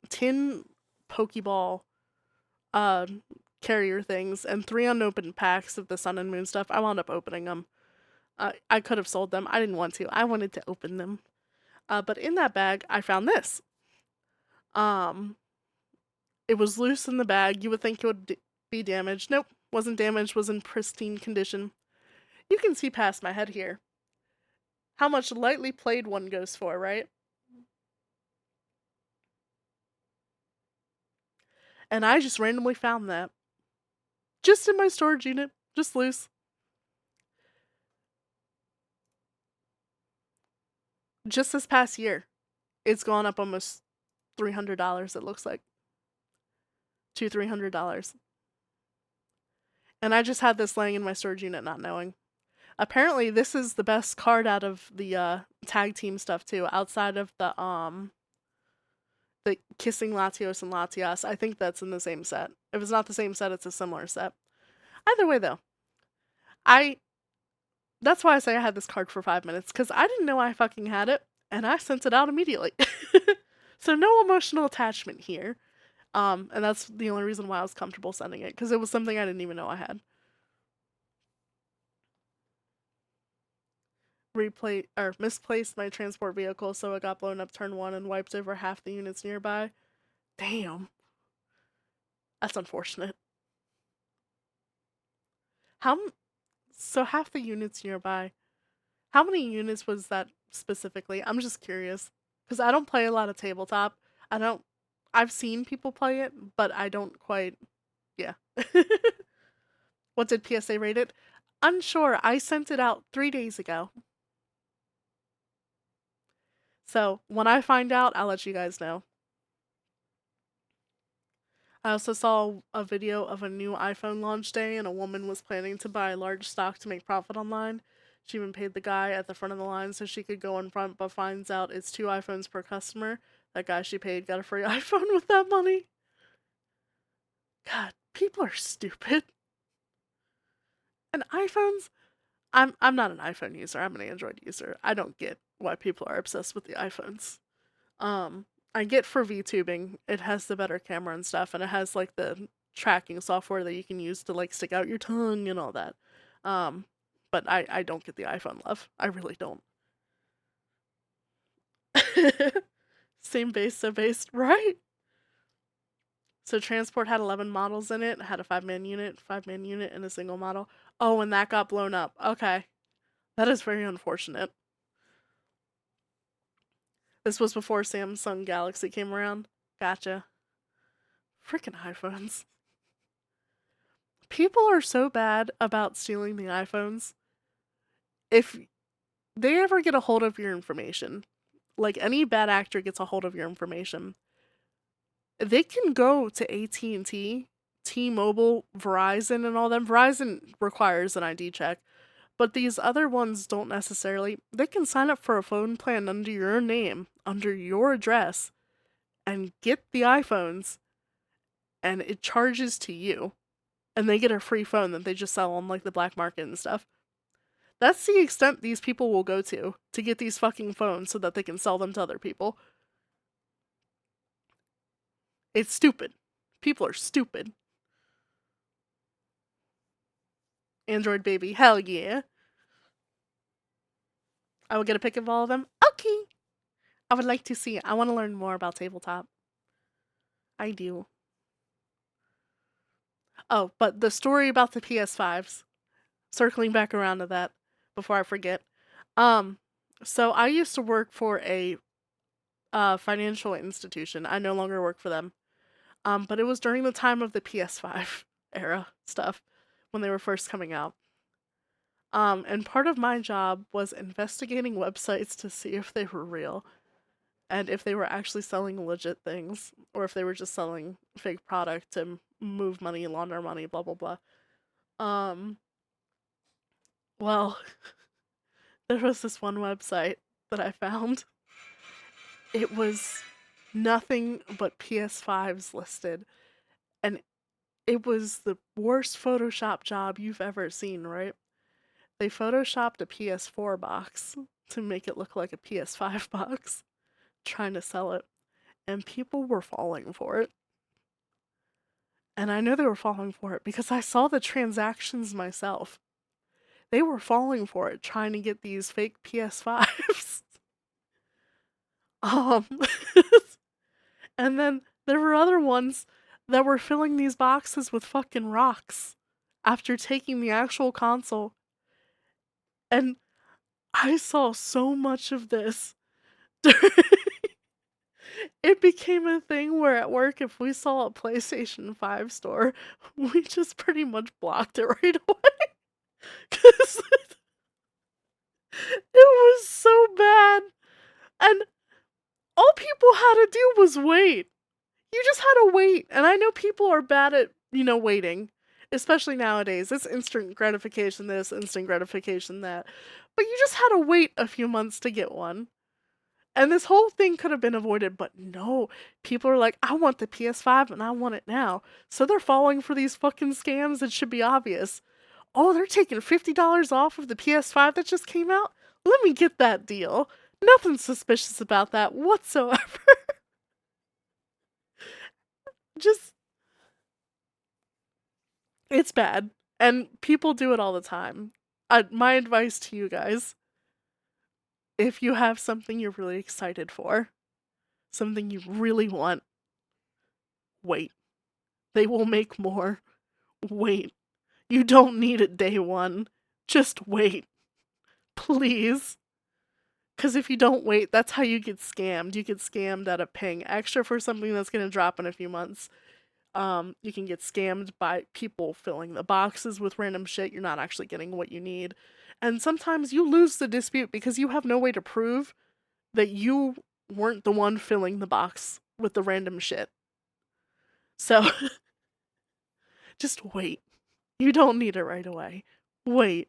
tin Pokeball uh carrier things and 3 unopened packs of the Sun and Moon stuff. I wound up opening them. I could have sold them. I didn't want to. I wanted to open them. But in that bag, I found this. Um, it was loose in the bag. You would think it would be damaged. Nope, wasn't damaged. Was in pristine condition. You can see past my head here. How much lightly played one goes for, right? And I just randomly found that. Just in my storage unit. Just loose. Just this past year. It's gone up almost $300, it looks like. $300. And I just had this laying in my storage unit not knowing. Apparently this is the best card out of the tag team stuff too, outside of the Kissing Latios and Latias. I think that's in the same set. If it's not the same set, it's a similar set. Either way though, that's why I say I had this card for 5 minutes, because I didn't know I fucking had it, and I sent it out immediately. So no emotional attachment here. And that's the only reason why I was comfortable sending it, because it was something I didn't even know I had. Misplaced my transport vehicle, so it got blown up turn 1 and wiped over half the units nearby. Damn. That's unfortunate. So half the units nearby. How many units was that specifically? I'm just curious. Because I don't play a lot of tabletop. I've seen people play it, but I don't quite, yeah. What did PSA rate it? Unsure. I sent it out 3 days ago. So when I find out, I'll let you guys know. I also saw a video of a new iPhone launch day, and a woman was planning to buy large stock to make profit online. She even paid the guy at the front of the line so she could go in front, but finds out it's 2 iPhones per customer. That guy she paid got a free iPhone with that money. God, people are stupid. And iPhones, I'm not an iPhone user. I'm an Android user. I don't get why people are obsessed with the iPhones. I get for VTubing, it has the better camera and stuff, and it has like the tracking software that you can use to like stick out your tongue and all that. But I don't get the iPhone love. I really don't. Same base, so based, right? So transport had 11 models in it. It had a 5-man unit, and a single model. Oh, and that got blown up. Okay. That is very unfortunate. This was before Samsung Galaxy came around. Gotcha. Freaking iPhones. People are so bad about stealing the iPhones. If they ever get a hold of your information, like any bad actor gets a hold of your information, they can go to AT&T, T-Mobile, Verizon, and all them. Verizon requires an ID check, but these other ones don't necessarily. They can sign up for a phone plan under your name, under your address, and get the iPhones, and it charges to you, and they get a free phone that they just sell on like the black market and stuff. That's the extent these people will go to get these fucking phones so that they can sell them to other people. It's stupid. People are stupid. Android baby, hell yeah. I will get a pic of all of them. Okay. I would like to see it. I want to learn more about tabletop. I do. Oh, but the story about the PS5s. Circling back around to that before I forget. So I used to work for a financial institution. I no longer work for them. But it was during the time of the PS5 era stuff when they were first coming out. And part of my job was investigating websites to see if they were real and if they were actually selling legit things or if they were just selling fake product to move money, launder money, blah blah blah. Well, there was this one website that I found. It was nothing but PS5s listed, and it was the worst Photoshop job you've ever seen, right? They photoshopped a PS4 box to make it look like a PS5 box, trying to sell it, and people were falling for it. And I know they were falling for it because I saw the transactions myself. They were falling for it, trying to get these fake PS5s. Um, and then there were other ones that were filling these boxes with fucking rocks after taking the actual console. And I saw so much of this. It became a thing where at work, if we saw a PlayStation 5 store, we just pretty much blocked it right away. Because it was so bad. And all people had to do was wait. You just had to wait. And I know people are bad at, waiting. Especially nowadays. It's instant gratification this, instant gratification that. But you just had to wait a few months to get one. And this whole thing could have been avoided, but no. People are like, I want the PS5 and I want it now. So they're falling for these fucking scams. It should be obvious. Oh, they're taking $50 off of the PS5 that just came out? Let me get that deal. Nothing suspicious about that whatsoever. Just, it's bad. And people do it all the time. My advice to you guys, if you have something you're really excited for, something you really want, wait. They will make more. Wait. You don't need it day one. Just wait. Please. Because if you don't wait, that's how you get scammed. You get scammed out of paying extra for something that's going to drop in a few months. You can get scammed by people filling the boxes with random shit. You're not actually getting what you need. And sometimes you lose the dispute because you have no way to prove that you weren't the one filling the box with the random shit. So, just wait. You don't need it right away. Wait.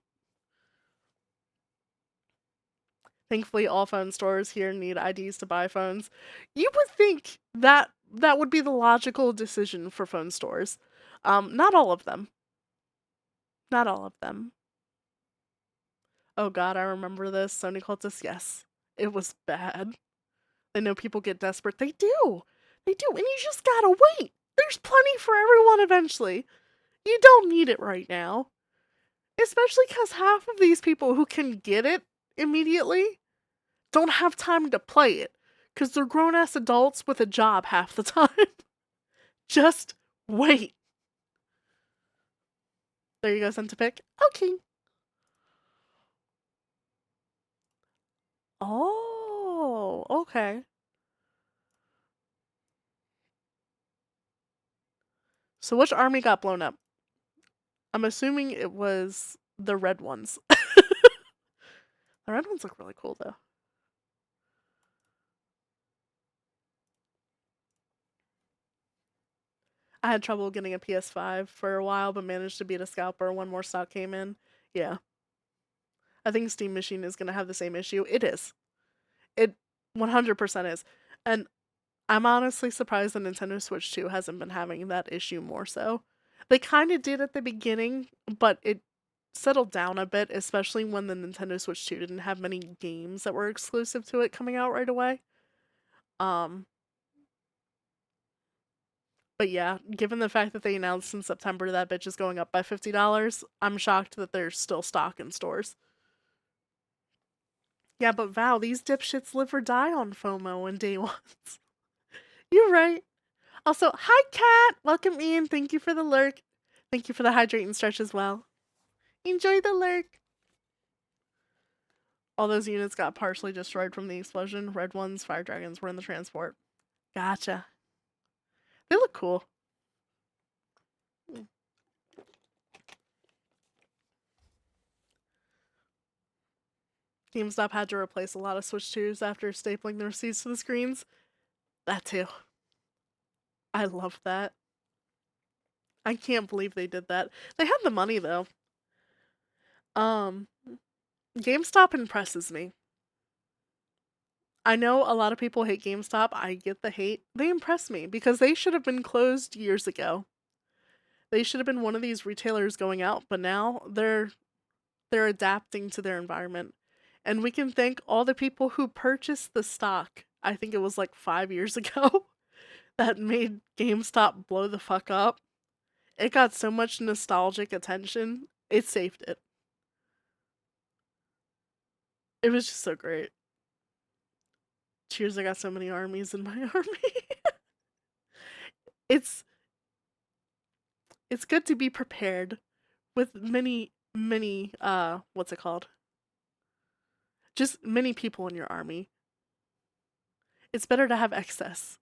Thankfully, all phone stores here need IDs to buy phones. You would think that that would be the logical decision for phone stores. Not all of them. Not all of them. Oh god, I remember this. Sony Cultists, yes. It was bad. I know people get desperate. They do. They do. And you just gotta wait. There's plenty for everyone eventually. You don't need it right now. Especially because half of these people who can get it immediately don't have time to play it. Because they're grown ass adults with a job half the time. Just wait. There you go, sent to pick. Okay. Oh, okay. So which army got blown up? I'm assuming it was the red ones. The red ones look really cool though. I had trouble getting a PS5 for a while, but managed to beat a scalper when more stock came in. Yeah. I think Steam Machine is going to have the same issue. It is. It 100% is. And I'm honestly surprised the Nintendo Switch 2 hasn't been having that issue more so. They kind of did at the beginning, but it settled down a bit, especially when the Nintendo Switch 2 didn't have many games that were exclusive to it coming out right away. But yeah, given the fact that they announced in September that bitch is going up by $50, I'm shocked that there's still stock in stores. Yeah, but Val, these dipshits live or die on FOMO and day ones. You're right. Also, hi Kat! Welcome in. Thank you for the lurk. Thank you for the hydrate and stretch as well. Enjoy the lurk. All those units got partially destroyed from the explosion. Red ones, fire dragons, were in the transport. Gotcha. They look cool. GameStop had to replace a lot of Switch 2s after stapling the receipts to the screens. That too. I love that. I can't believe they did that. They had the money though. GameStop impresses me. I know a lot of people hate GameStop. I get the hate. They impress me because they should have been closed years ago. They should have been one of these retailers going out, but now they're adapting to their environment. And we can thank all the people who purchased the stock. I think it was like 5 years ago that made GameStop blow the fuck up. It got so much nostalgic attention, it saved it. It was just so great. Cheers, I got so many armies in my army. it's it's good to be prepared with many what's it called? Just many people in your army. It's better to have excess.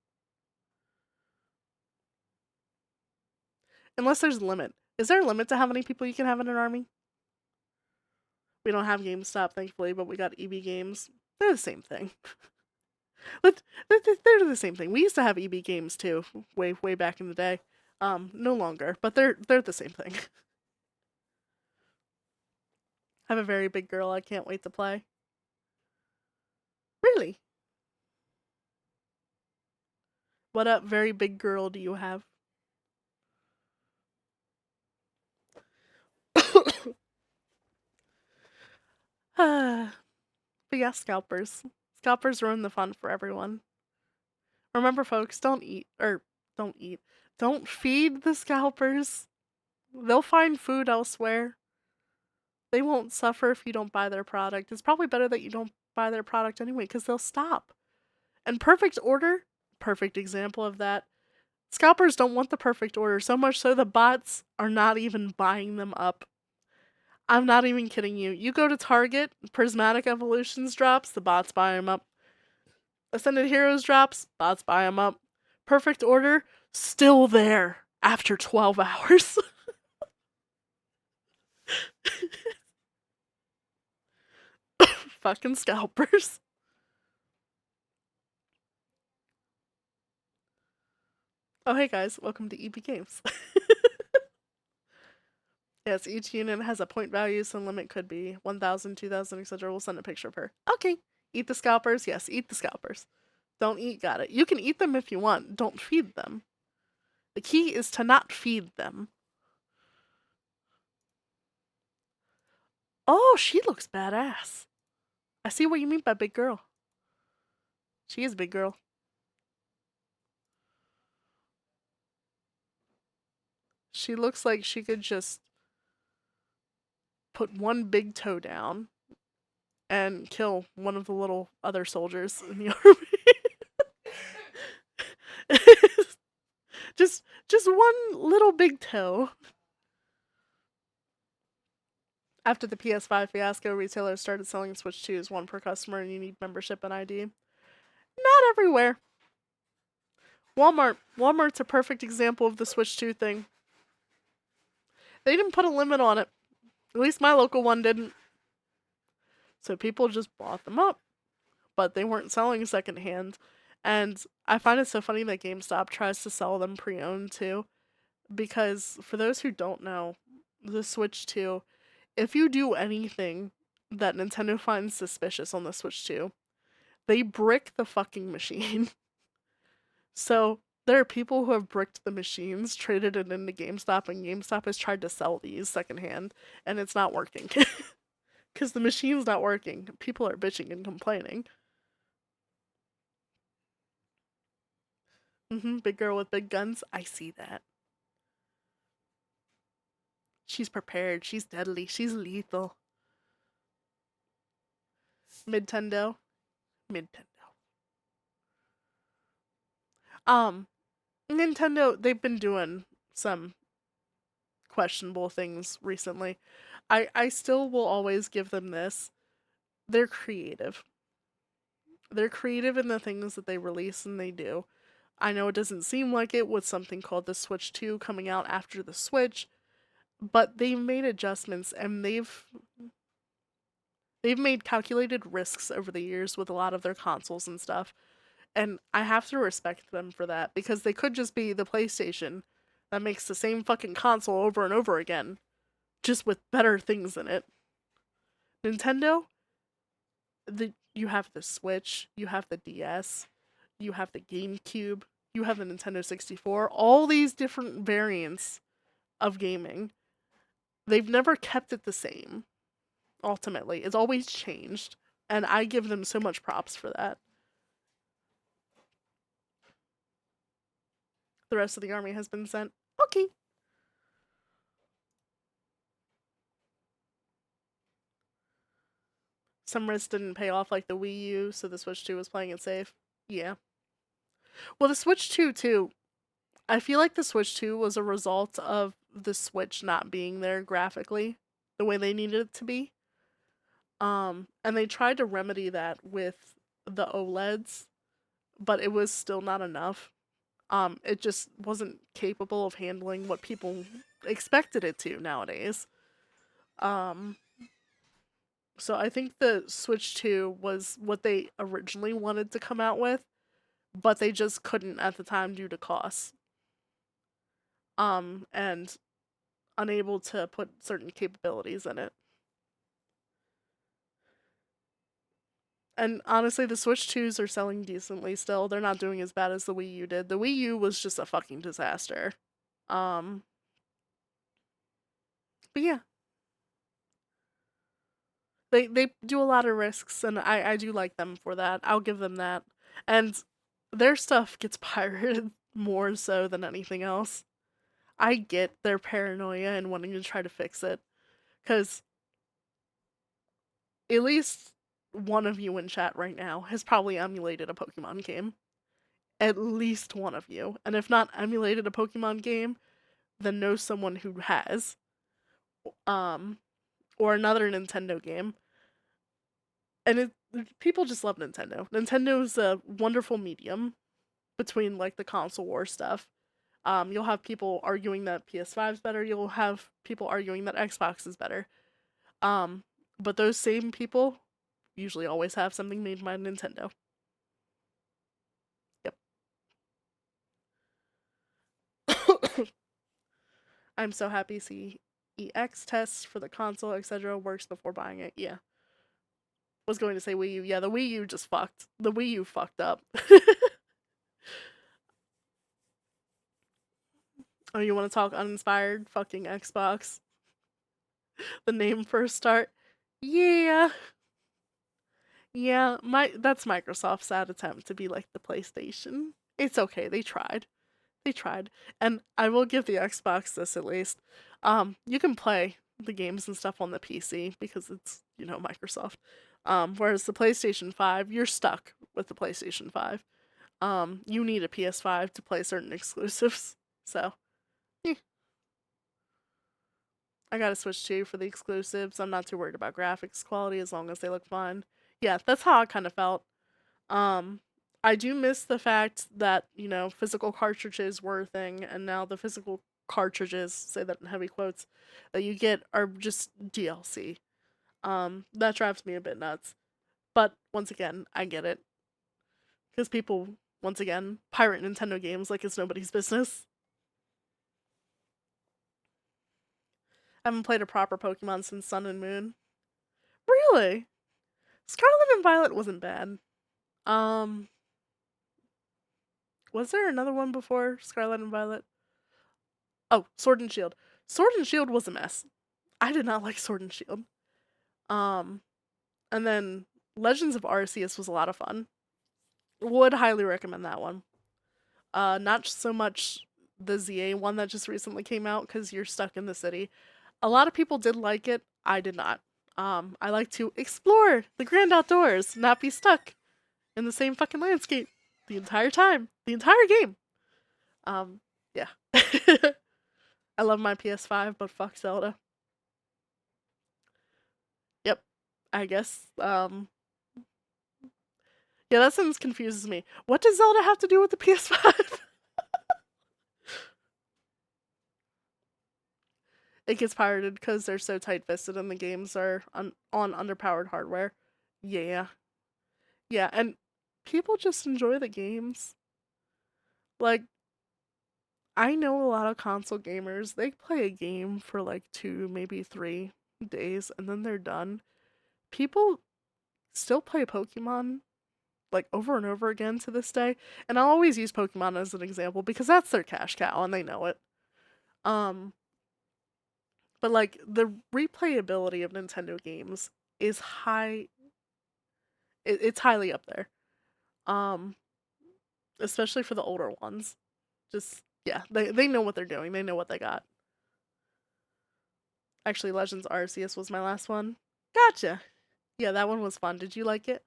Unless there's a limit. Is there a limit to how many people you can have in an army? We don't have GameStop, thankfully, but we got EB Games. They're the same thing. They're the same thing. We used to have EB Games too, way back in the day. No longer, but they're the same thing. I'm a very big girl. I can't wait to play. Really? What up, very big girl, do you have? But yeah, scalpers. Scalpers ruin the fun for everyone. Remember, folks, don't feed the scalpers. They'll find food elsewhere. They won't suffer if you don't buy their product. It's probably better that you don't buy their product anyway, because they'll stop. And perfect order, perfect example of that. Scalpers don't want the perfect order, so much so the bots are not even buying them up. I'm not even kidding you. You go to Target, Prismatic Evolutions drops, the bots buy them up. Ascended Heroes drops, bots buy them up. Perfect order, still there after 12 hours. Fucking scalpers. Oh, hey guys, welcome to EB Games. Yes, each unit has a point value, so limit could be 1,000, 2,000, etc. We'll send a picture of her. Okay. Eat the scalpers? Yes, eat the scalpers. Don't eat, got it. You can eat them if you want. Don't feed them. The key is to not feed them. Oh, she looks badass. I see what you mean by big girl. She is a big girl. She looks like she could just put one big toe down and kill one of the little other soldiers in the army. just one little big toe. After the PS5 fiasco, retailers started selling Switch 2s, one per customer, and you need membership and ID. Not everywhere. Walmart's a perfect example of the Switch 2 thing. They didn't put a limit on it. At least my local one didn't. So people just bought them up. But they weren't selling secondhand. And I find it so funny that GameStop tries to sell them pre-owned too. Because for those who don't know, the Switch 2, if you do anything that Nintendo finds suspicious on the Switch 2, they brick the fucking machine. So there are people who have bricked the machines, traded it into GameStop, and GameStop has tried to sell these secondhand, and it's not working. Because the machine's not working. People are bitching and complaining. Big girl with big guns. I see that. She's prepared. She's deadly. She's lethal. Nintendo. Nintendo, they've been doing some questionable things recently. I still will always give them this. They're creative. They're creative in the things that they release and they do. I know it doesn't seem like it with something called the Switch 2 coming out after the Switch, but they've made adjustments and they've made calculated risks over the years with a lot of their consoles and stuff. And I have to respect them for that, because they could just be the PlayStation that makes the same fucking console over and over again, just with better things in it. Nintendo, you have the Switch, you have the DS, you have the GameCube, you have the Nintendo 64, all these different variants of gaming. They've never kept it the same, ultimately. It's always changed. And I give them so much props for that. The rest of the army has been sent. Okay. Some risks didn't pay off like the Wii U, so the Switch 2 was playing it safe. Yeah. Well, the Switch 2 too. I feel like the Switch 2 was a result of the Switch not being there graphically the way they needed it to be. And they tried to remedy that with the OLEDs, but it was still not enough. It just wasn't capable of handling what people expected it to nowadays. Um, so I think the Switch 2 was what they originally wanted to come out with, but they just couldn't at the time due to costs. And unable to put certain capabilities in it. And honestly, the Switch 2s are selling decently still. They're not doing as bad as the Wii U did. The Wii U was just a fucking disaster. Um, but yeah. They do a lot of risks, and I do like them for that. I'll give them that. And their stuff gets pirated more so than anything else. I get their paranoia and wanting to try to fix it. Because at least one of you in chat right now has probably emulated a Pokemon game. At least one of you. And if not emulated a Pokemon game, then know someone who has. Or another Nintendo game. And people just love Nintendo. Nintendo's a wonderful medium between like the console war stuff. You'll have people arguing that PS5 is better. You'll have people arguing that Xbox is better. But those same people usually always have something made by Nintendo. Yep. I'm so happy CEX tests for the console, etc. works before buying it. Yeah. Was going to say Wii U. Yeah, the Wii U just fucked. The Wii U fucked up. Oh, you want to talk uninspired? Fucking Xbox. The name first start. Yeah. Yeah, that's Microsoft's sad attempt to be like the PlayStation. It's okay, they tried. They tried. And I will give the Xbox this at least. You can play the games and stuff on the PC because it's, Microsoft. Whereas the PlayStation 5, you're stuck with the PlayStation 5. You need a PS5 to play certain exclusives. So, eh. I got to Switch 2 for the exclusives. I'm not too worried about graphics quality as long as they look fine. Yeah, that's how I kind of felt. Um, I do miss the fact that, physical cartridges were a thing, and now the physical cartridges, say that in heavy quotes, that you get are just DLC. That drives me a bit nuts. But once again, I get it. Because people, once again, pirate Nintendo games like it's nobody's business. I haven't played a proper Pokemon since Sun and Moon. Really? Scarlet and Violet wasn't bad. Um, was there another one before Scarlet and Violet? Oh, Sword and Shield. Sword and Shield was a mess. I did not like Sword and Shield. Um, and then Legends of Arceus was a lot of fun. Would highly recommend that one. Not so much the ZA one that just recently came out because you're stuck in the city. A lot of people did like it. I did not. I like to explore the grand outdoors, not be stuck in the same fucking landscape the entire time, the entire game. Yeah. I love my PS5, but fuck Zelda. Yep. I guess. Yeah, that sentence confuses me. What does Zelda have to do with the PS5? It gets pirated because they're so tight-fisted and the games are on underpowered hardware. Yeah. Yeah, and people just enjoy the games. Like, I know a lot of console gamers, they play a game for like 2, maybe 3 days, and then they're done. People still play Pokemon like over and over again to this day, and I'll always use Pokemon as an example because that's their cash cow and they know it. Um, but like the replayability of Nintendo games is high It's highly up there. Um, especially for the older ones. Just yeah, they know what they're doing. They know what they got. Actually, Legends Arceus was my last one. Gotcha. Yeah, that one was fun. Did you like it?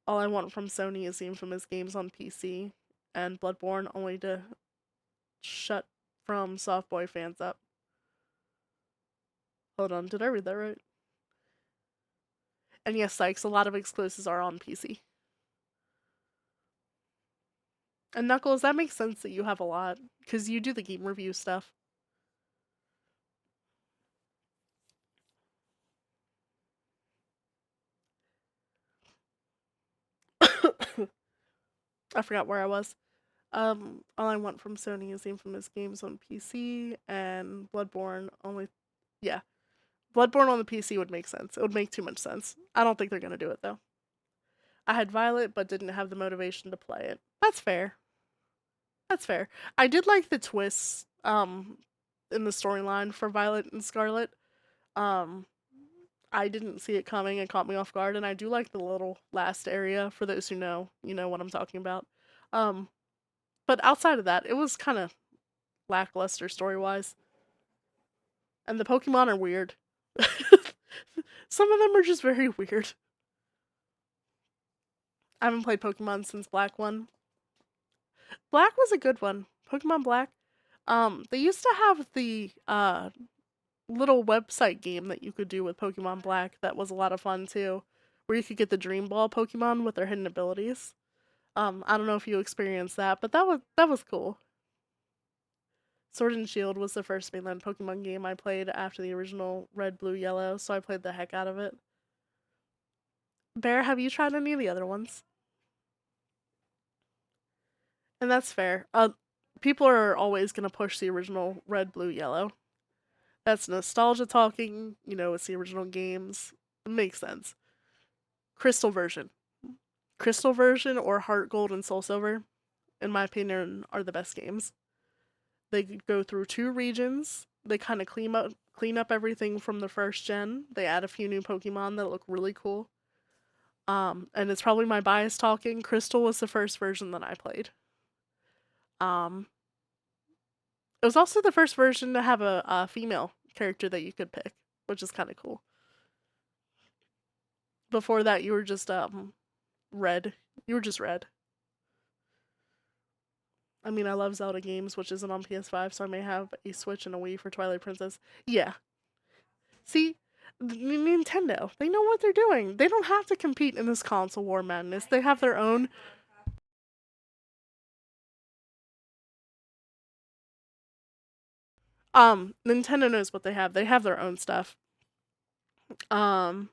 All I want from Sony is the infamous games on PC and Bloodborne, only to shut from softboy fans up. Hold on, did I read that right? And yes, Sykes, a lot of exclusives are on PC. And Knuckles, that makes sense that you have a lot, because you do the game review stuff. I forgot where I was. All I want from Sony is the infamous games on PC and Bloodborne only. Yeah, Bloodborne on the PC would make sense. It would make too much sense. I don't think they're gonna do it though. I had Violet, but didn't have the motivation to play it. That's fair. That's fair. I did like the twists in the storyline for Violet and Scarlet. Um I didn't see it coming. It caught me off guard, and I do like the little last area. For those who know, you know what I'm talking about. Um, but outside of that, it was kind of lackluster story wise, and the Pokemon are weird. Some of them are just very weird. I haven't played Pokemon since Black one. Black was a good one. Pokemon Black. They used to have the little website game that you could do with Pokemon Black that was a lot of fun too, where you could get the Dream Ball Pokemon with their hidden abilities. I don't know if you experienced that, but that was cool. Sword and Shield was the first mainland Pokemon game I played after the original Red, Blue, Yellow, so I played the heck out of it. Bear, have you tried any of the other ones? And that's fair. People are always gonna push the original Red, Blue, Yellow. That's nostalgia talking. You know, it's the original games. It makes sense. Crystal version. Crystal version or Heart Gold and Soul Silver, in my opinion, are the best games. They go through two regions. They kind of clean up everything from the first gen. They add a few new Pokemon that look really cool. And it's probably my bias talking. Crystal was the first version that I played. Um, it was also the first version to have a female character that you could pick, which is kind of cool. Before that, you were just red. You were just red. I mean, I love Zelda games, which isn't on PS5, so I may have a Switch and a Wii for Twilight Princess. Yeah. See, Nintendo, they know what they're doing. They don't have to compete in this console war madness. They have their own. Nintendo knows what they have. They have their own stuff. Um,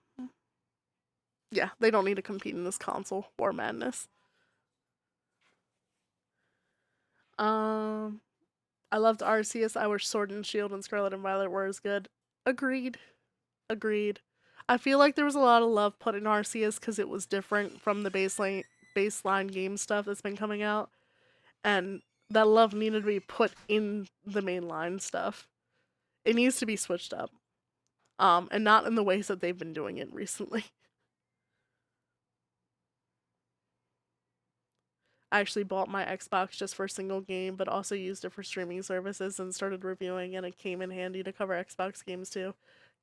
yeah, they don't need to compete in this console war madness. Um, I loved Arceus. I wish Sword and Shield and Scarlet and Violet were as good. Agreed. Agreed. I feel like there was a lot of love put in Arceus because it was different from the baseline game stuff that's been coming out, and that love needed to be put in the mainline stuff. It needs to be switched up, and not in the ways that they've been doing it recently. I actually bought my Xbox just for a single game, but also used it for streaming services and started reviewing, and it came in handy to cover Xbox games too.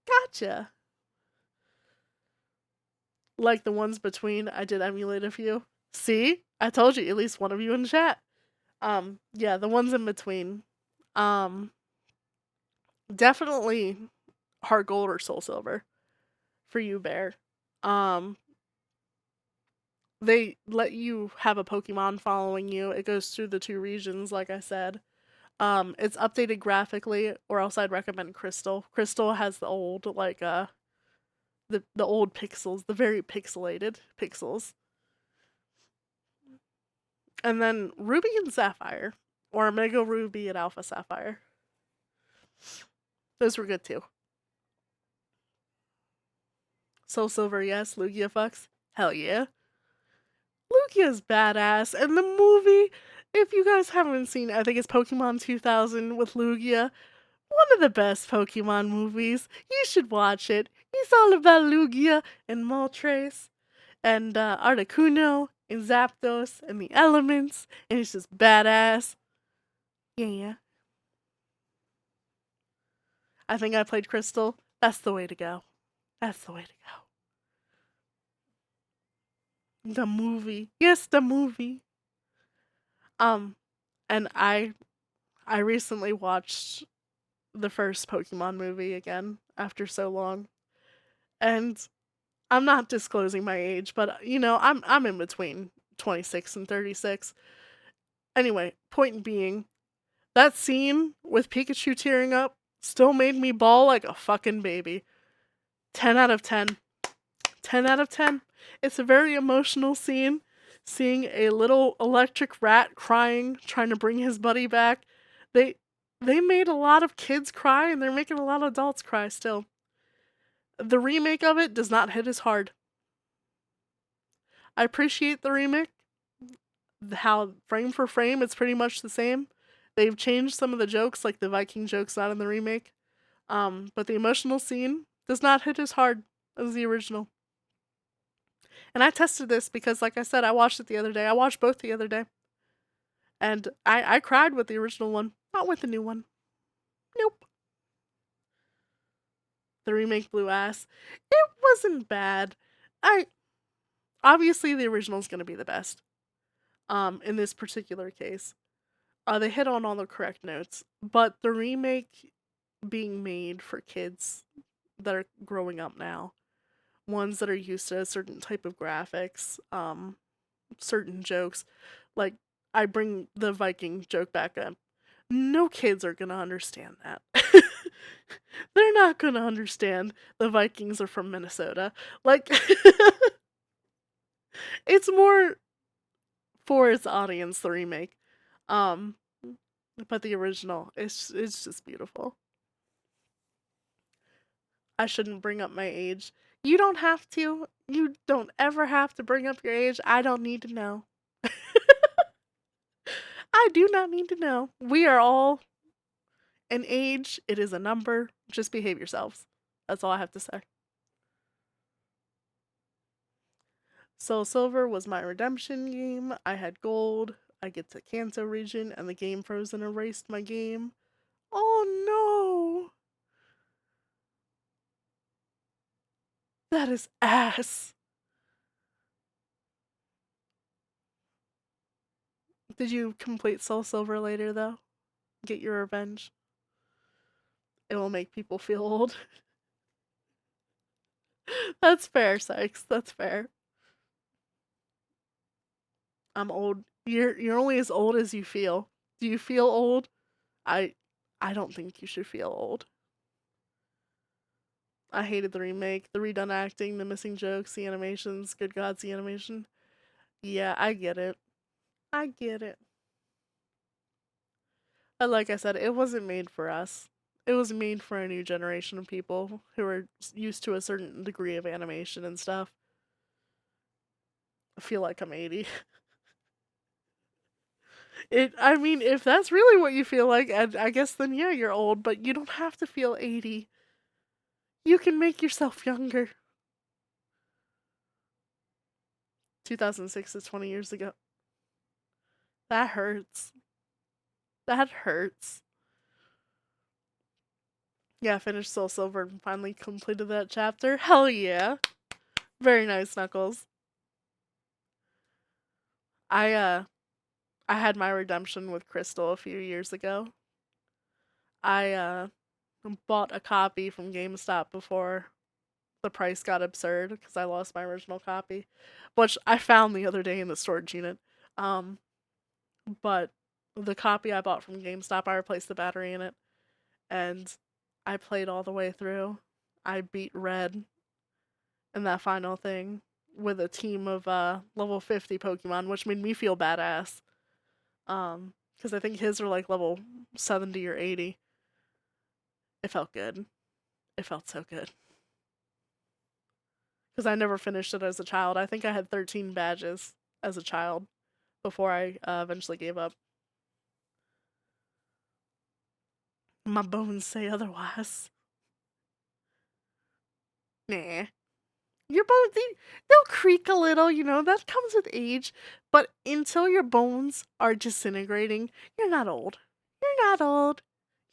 Gotcha. Like the ones between, I did emulate a few. See? I told you, at least one of you in chat. Yeah, the ones in between. Um, Definitely Heart Gold or Soul Silver for you, Bear. Um, they let you have a Pokemon following you. It goes through the two regions, like I said. It's updated graphically, or else I'd recommend Crystal. Crystal has the old, like, the old pixels, the very pixelated pixels. And then Ruby and Sapphire, or Omega Ruby and Alpha Sapphire. Those were good too. Soul Silver, yes. Lugia fucks. Hell yeah. Lugia's badass. And the movie, if you guys haven't seen it, I think it's Pokemon 2000 with Lugia. One of the best Pokemon movies. You should watch it. It's all about Lugia and Moltres. and Articuno and Zapdos and the elements, and it's just badass. Yeah. I think I played Crystal. That's the way to go. That's the way to go. The movie. Yes, the movie. Um, and I recently watched the first Pokemon movie again after so long. And I'm not disclosing my age, but I'm in between 26 and 36. Anyway, point being, that scene with Pikachu tearing up still made me bawl like a fucking baby. 10 out of 10. 10 out of 10. It's a very emotional scene. Seeing a little electric rat crying, trying to bring his buddy back. They they made a lot of kids cry and they're making a lot of adults cry still. The remake of it does not hit as hard. I appreciate the remake. How frame for frame it's pretty much the same. They've changed some of the jokes, like the Viking jokes not in the remake. But the emotional scene does not hit as hard as the original. And I tested this because, like I said, I watched it the other day. I watched both the other day. And I cried with the original one, not with the new one. Nope. The remake blew ass. It wasn't bad. I obviously the original is gonna be the best. In this particular case. They hit on all the correct notes. But the remake being made for kids that are growing up now, ones that are used to a certain type of graphics, certain jokes, like I bring the Viking joke back up. No kids are gonna understand that. They're not gonna understand the Vikings are from Minnesota. Like, it's more for its audience, the remake. Um, but the original, it's just beautiful. I shouldn't bring up my age. You don't have to. You don't ever have to bring up your age. I don't need to know. I do not need to know. We are all an age. It is a number. Just behave yourselves. That's all I have to say. Soul Silver was my redemption game. I had gold. I get to Kanto region and the game froze and erased my game. Oh no! That is ass. Did you complete Soul Silver later though? Get your revenge? It will make people feel old. That's fair, Sykes. That's fair. I'm old. You're only as old as you feel. Do you feel old? I I don't think you should feel old. I hated the remake, the redone acting, the missing jokes, the animations. Good gods, the animation. Yeah, I get it. I get it. But like I said, it wasn't made for us. It was made for a new generation of people who are used to a certain degree of animation and stuff. I feel like I'm 80. I mean, if that's really what you feel like, I guess then yeah, you're old, but you don't have to feel 80. You can make yourself younger. 2006 is 20 years ago. That hurts. That hurts. Yeah, I finished Soul Silver and finally completed that chapter. Hell yeah. Very nice, Knuckles. I uh I had my redemption with Crystal a few years ago. I bought a copy from GameStop before the price got absurd because I lost my original copy, which I found the other day in the storage unit. Um, but the copy I bought from GameStop, I replaced the battery in it, and I played all the way through. I beat Red in that final thing with a team of level 50 Pokemon, which made me feel badass. Because I think his were like level 70 or 80. It felt good. It felt so good. Because I never finished it as a child. I think I had 13 badges as a child before I eventually gave up. My bones say otherwise. Nah. Your bones, they'll creak a little, you know, that comes with age. But until your bones are disintegrating, you're not old. You're not old.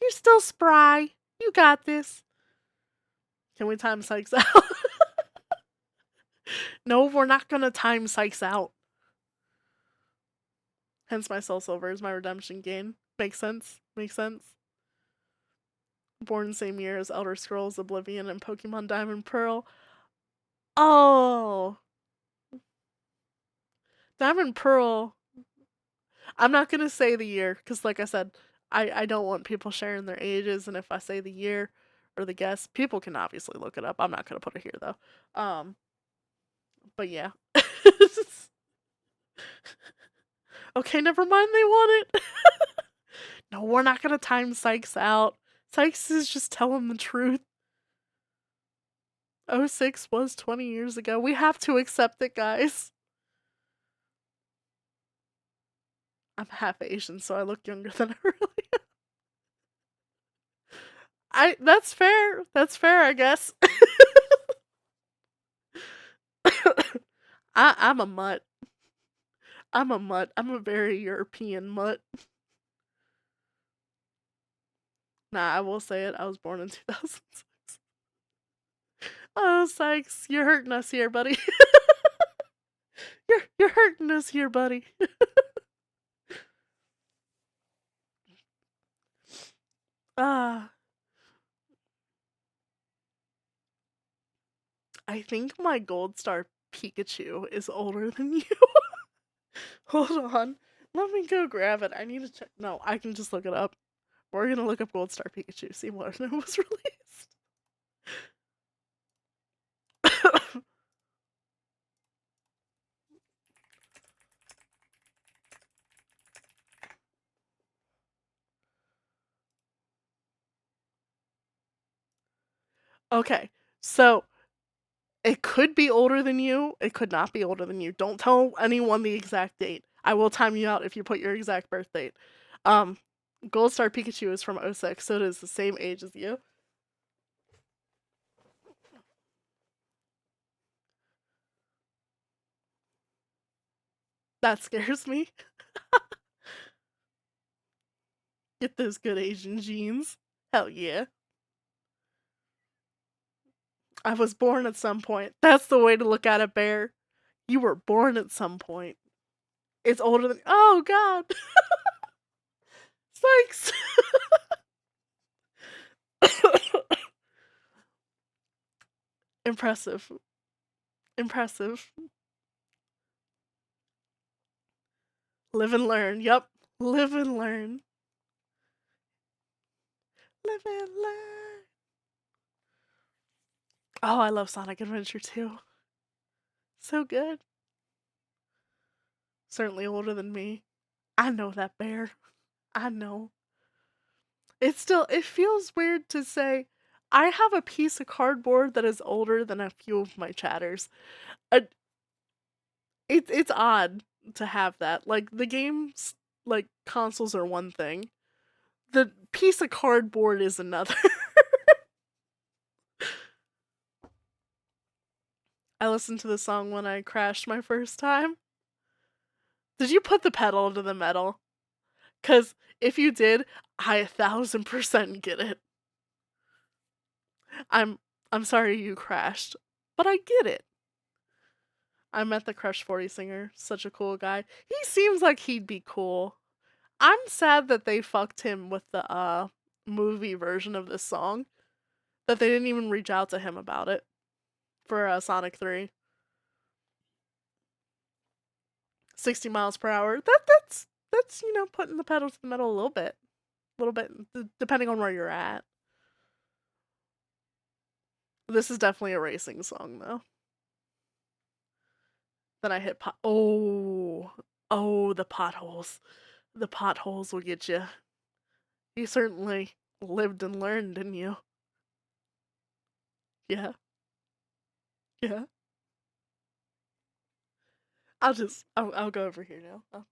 You're still spry. You got this. Can we time Sykes out? No, we're not gonna time Sykes out. Hence my Soul Silver is my redemption gain. Makes sense? Makes sense? Born same year as Elder Scrolls Oblivion and Pokemon Diamond Pearl. Oh! Diamond Pearl. I'm not gonna say the year, because like I said, I don't want people sharing their ages, and if I say the year or the guess, people can obviously look it up. I'm not gonna put it here though. But yeah. Okay, never mind, they want it. No, we're not gonna time Sykes out. Sykes is just telling the truth. '06 was 20 years ago. We have to accept it, guys. I'm half Asian, so I look younger than I really am. That's fair. That's fair, I guess. I'm a mutt. I'm a mutt. I'm a very European mutt. Nah, I will say it. I was born in 2006. Oh, Sykes, you're hurting us here, buddy. You're hurting us here, buddy. Ah, I think my Gold Star Pikachu is older than you. Hold on. Let me go grab it. I need to check. No, I can just look it up. We're gonna look up Gold Star Pikachu, see when it was released. Okay, so it could be older than you. It could not be older than you. Don't tell anyone the exact date. I will time you out if you put your exact birth date. Um, Gold Star Pikachu is from '06, so it is the same age as you. That scares me. Get those good Asian genes. Hell yeah. I was born at some point. That's the way to look at it, Bear. You were born at some point. It's older than. Oh, God. Sykes. Impressive. Impressive. Live and learn. Yep. Live and learn. Live and learn. Oh, I love Sonic Adventure 2. So good. Certainly older than me. I know that, Bear. I know. It feels weird to say I have a piece of cardboard that is older than a few of my chatters. Uh, it's odd to have that. Like the games, like consoles are one thing. The piece of cardboard is another. I listened to the song when I crashed my first time. Did you put the pedal to the metal? Cause if you did, I 1000% get it. I'm I'm sorry you crashed, but I get it. I met the Crush 40 singer, such a cool guy. He seems like he'd be cool. I'm sad that they fucked him with the movie version of this song. That they didn't even reach out to him about it for Sonic 3. 60 miles per hour. That's you know putting the pedal to the metal a little bit depending on where you're at. This is definitely a racing song though. Then I hit oh the potholes. The potholes will get you. You certainly lived and learned, didn't you? Yeah, yeah. I'll go over here now.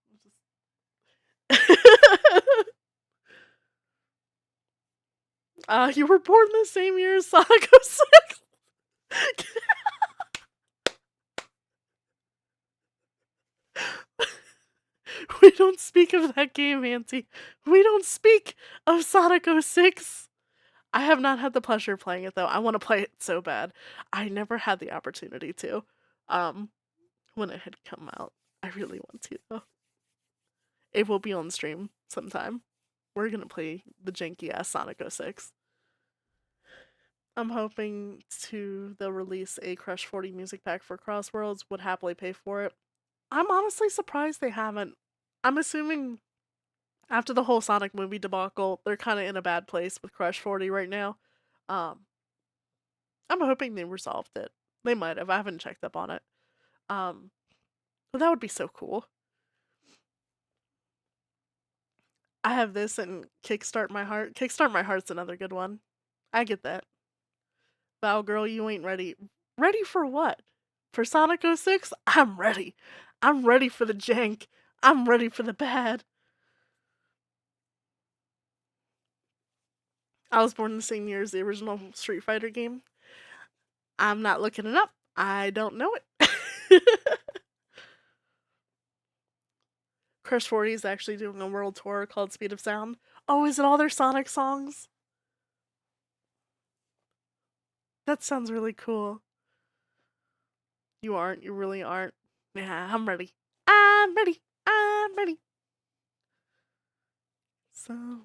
You were born the same year as Sonic 06. We don't speak of that game, Auntie. We don't speak of Sonic 06. I have not had the pleasure of playing it though. I want to play it so bad. I never had the opportunity to. Um, when it had come out. I really want to though. It will be on stream sometime. We're gonna play the janky ass Sonic 06. I'm hoping they'll release a Crush 40 music pack for Crossworlds. Would happily pay for it. I'm honestly surprised they haven't. I'm assuming after the whole Sonic movie debacle, they're kind of in a bad place with Crush 40 right now. Um, I'm hoping they resolved it. They might have. I haven't checked up on it. But that would be so cool. I have this and Kickstart My Heart. Kickstart My Heart's another good one. I get that. Val girl, you ain't ready. Ready for what? For Sonic 06? I'm ready. I'm ready for the jank. I'm ready for the bad. I was born the same year as the original Street Fighter game. I'm not looking it up. I don't know it. Crush 40 is actually doing a world tour called Speed of Sound. Oh, is it all their Sonic songs? That sounds really cool. You aren't. You really aren't. Yeah, I'm ready. I'm ready. I'm ready. So,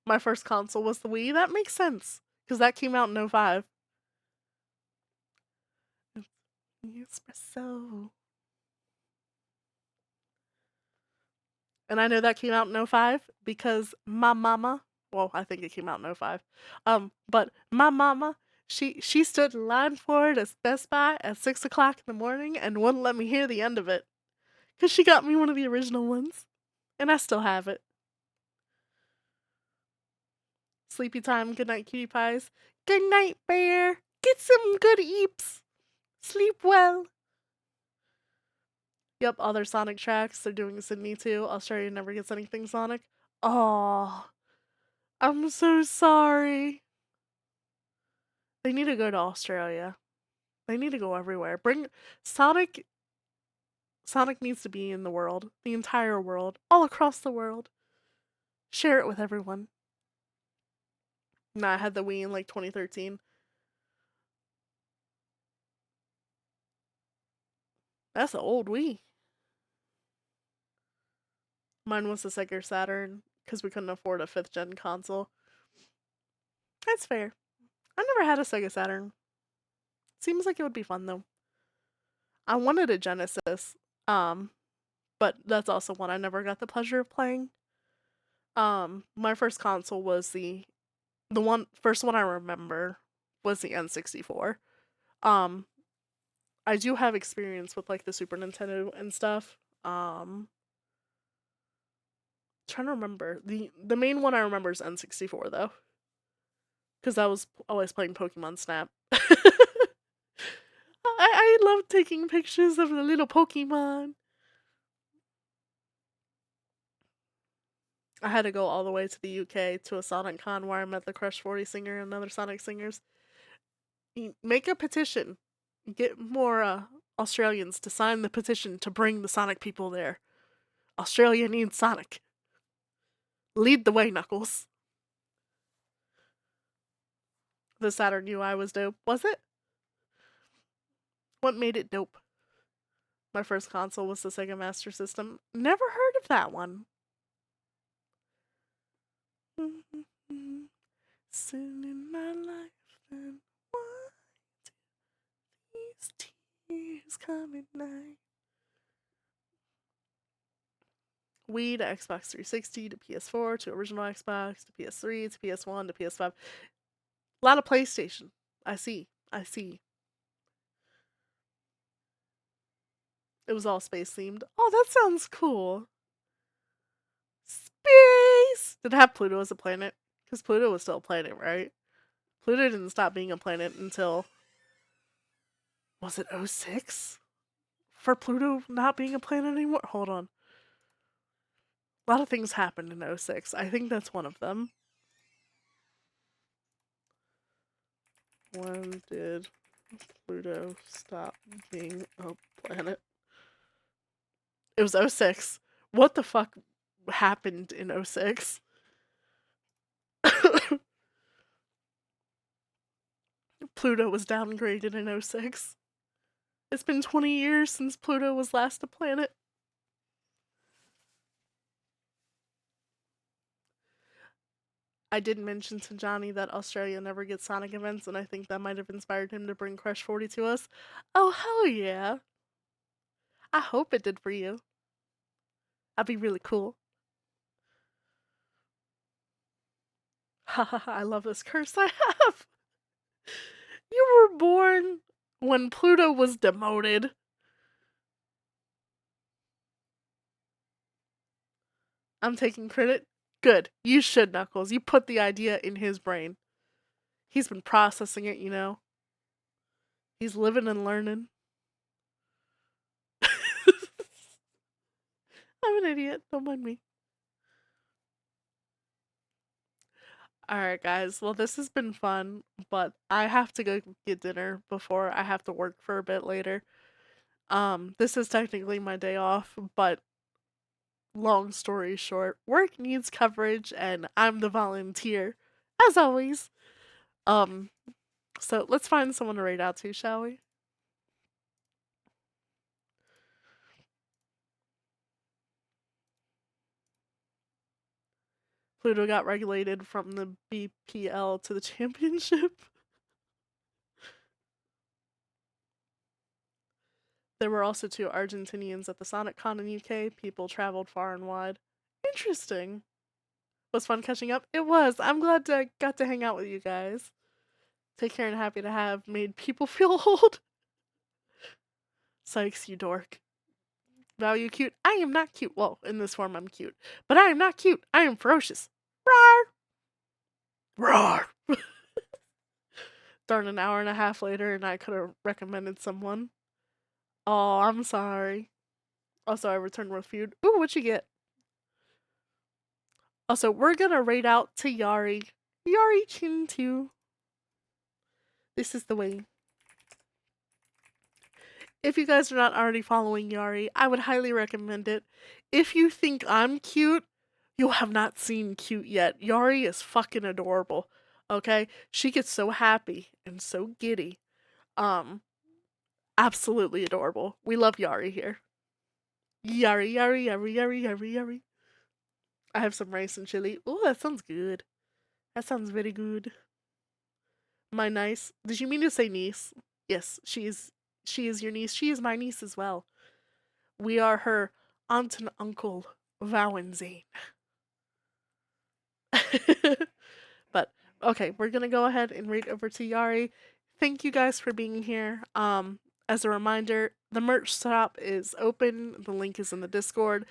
my first console was the Wii. That makes sense. Because that came out in 05. Espresso. And I know that came out in 05 because my mama, well, I think it came out in 05. But my mama, she stood in line for it at Best Buy at 6 o'clock in the morning and wouldn't let me hear the end of it. Because she got me one of the original ones. And I still have it. Sleepy time, good night, cutie pies. Good night, bear. Get some good eeps. Sleep well. Yep, other Sonic tracks. They're doing Sydney too. Australia never gets anything Sonic. Oh, I'm so sorry. They need to go to Australia. They need to go everywhere. Bring Sonic. Sonic needs to be in the world, the entire world, all across the world. Share it with everyone. Nah, I had the Wii in like 2013. That's an old Wii. Mine was the Sega Saturn because we couldn't afford a 5th gen console. That's fair. I never had a Sega Saturn. Seems like it would be fun though. I wanted a Genesis, but that's also one I never got the pleasure of playing. My first console was the first one I remember was the N64. Um, I do have experience with like the Super Nintendo and stuff. Trying to remember the main one I remember is N64 though, because I was always playing Pokemon Snap. I love taking pictures of the little Pokemon. I had to go all the way to the UK to a Sonic Con where I met the Crush 40 singer and other Sonic singers. Make a petition. Get more Australians to sign the petition to bring the Sonic people there. Australia needs Sonic. Lead the way, Knuckles. The Saturn UI was dope. Was it? What made it dope? My first console was the Sega Master System. Never heard of that one. Soon in my life, then why do these tears come at night? Wii to Xbox 360 to PS4 to original Xbox to PS3 to PS1 to PS5. A lot of PlayStation. I see. It was all space themed. Oh, that sounds cool. Space! Did it have Pluto as a planet? Because Pluto was still a planet, right? Pluto didn't stop being a planet until. Was it 06? For Pluto not being a planet anymore? Hold on. A lot of things happened in 06. I think that's one of them. When did Pluto stop being a planet? It was 06. What the fuck happened in '06? Pluto was downgraded in '06. It's been 20 years since Pluto was last a planet. I did mention to Johnny that Australia never gets Sonic events, and I think that might have inspired him to bring Crush 40 to us. Oh, hell yeah. I hope it did for you. That'd be really cool. Haha, I love this curse I have. You were born when Pluto was demoted. I'm taking credit. Good. You should, Knuckles. You put the idea in his brain. He's been processing it, you know. He's living and learning. I'm an idiot. Don't mind me. Alright, guys. Well, this has been fun, but I have to go get dinner before I have to work for a bit later. This is technically my day off, but long story short, work needs coverage and I'm the volunteer, as always. Um, so let's find someone to raid out to, shall we? Pluto got regulated from the BPL to the championship. There were also 2 Argentinians at the Sonic Con in UK. People traveled far and wide. Interesting. Was fun catching up? It was. I'm glad I got to hang out with you guys. Take care and happy to have made people feel old. Sykes, you dork. Value cute? I am not cute. Well, in this form I'm cute. But I am not cute. I am ferocious. Roar! Roar! Darn, an hour and a half later and I could have recommended someone. Oh, I'm sorry. Also, I returned with food. Ooh, what'd you get? Also, we're gonna raid out to Yari. Yari Chin too. This is the way. If you guys are not already following Yari, I would highly recommend it. If you think I'm cute, you have not seen cute yet. Yari is fucking adorable. Okay? She gets so happy and so giddy. Absolutely adorable. We love Yari here. Yari, Yari, Yari, Yari, Yari, Yari. I have some rice and chili. Oh, that sounds good. That sounds very good. My niece. Did you mean to say niece? Yes, she is your niece. She is my niece as well. We are her aunt and uncle, Vow and Zane. But okay, we're gonna go ahead and read over to Yari. Thank you guys for being here. As a reminder, the merch shop is open. The link is in the Discord.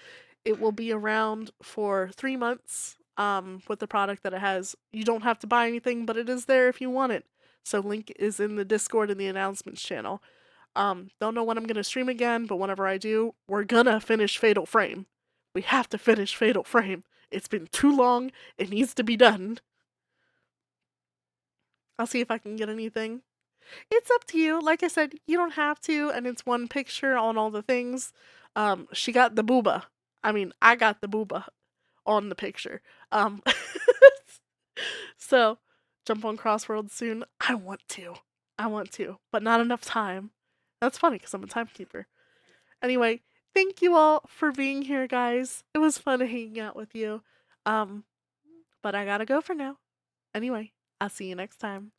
It will be around for 3 months. With the product that it has. You don't have to buy anything, but it is there if you want it. So link is in the Discord and the announcements channel. Don't know when I'm gonna stream again, but whenever I do, we're gonna finish Fatal Frame. We have to finish Fatal Frame. It's been too long. It needs to be done. I'll see if I can get anything. It's up to you. Like I said, you don't have to, and it's one picture on all the things. She got the booba. I mean, I got the booba on the picture. So jump on Crossworld soon. I want to, but not enough time. That's funny because I'm a timekeeper. Anyway, thank you all for being here, guys. It was fun hanging out with you. But I gotta go for now. Anyway, I'll see you next time.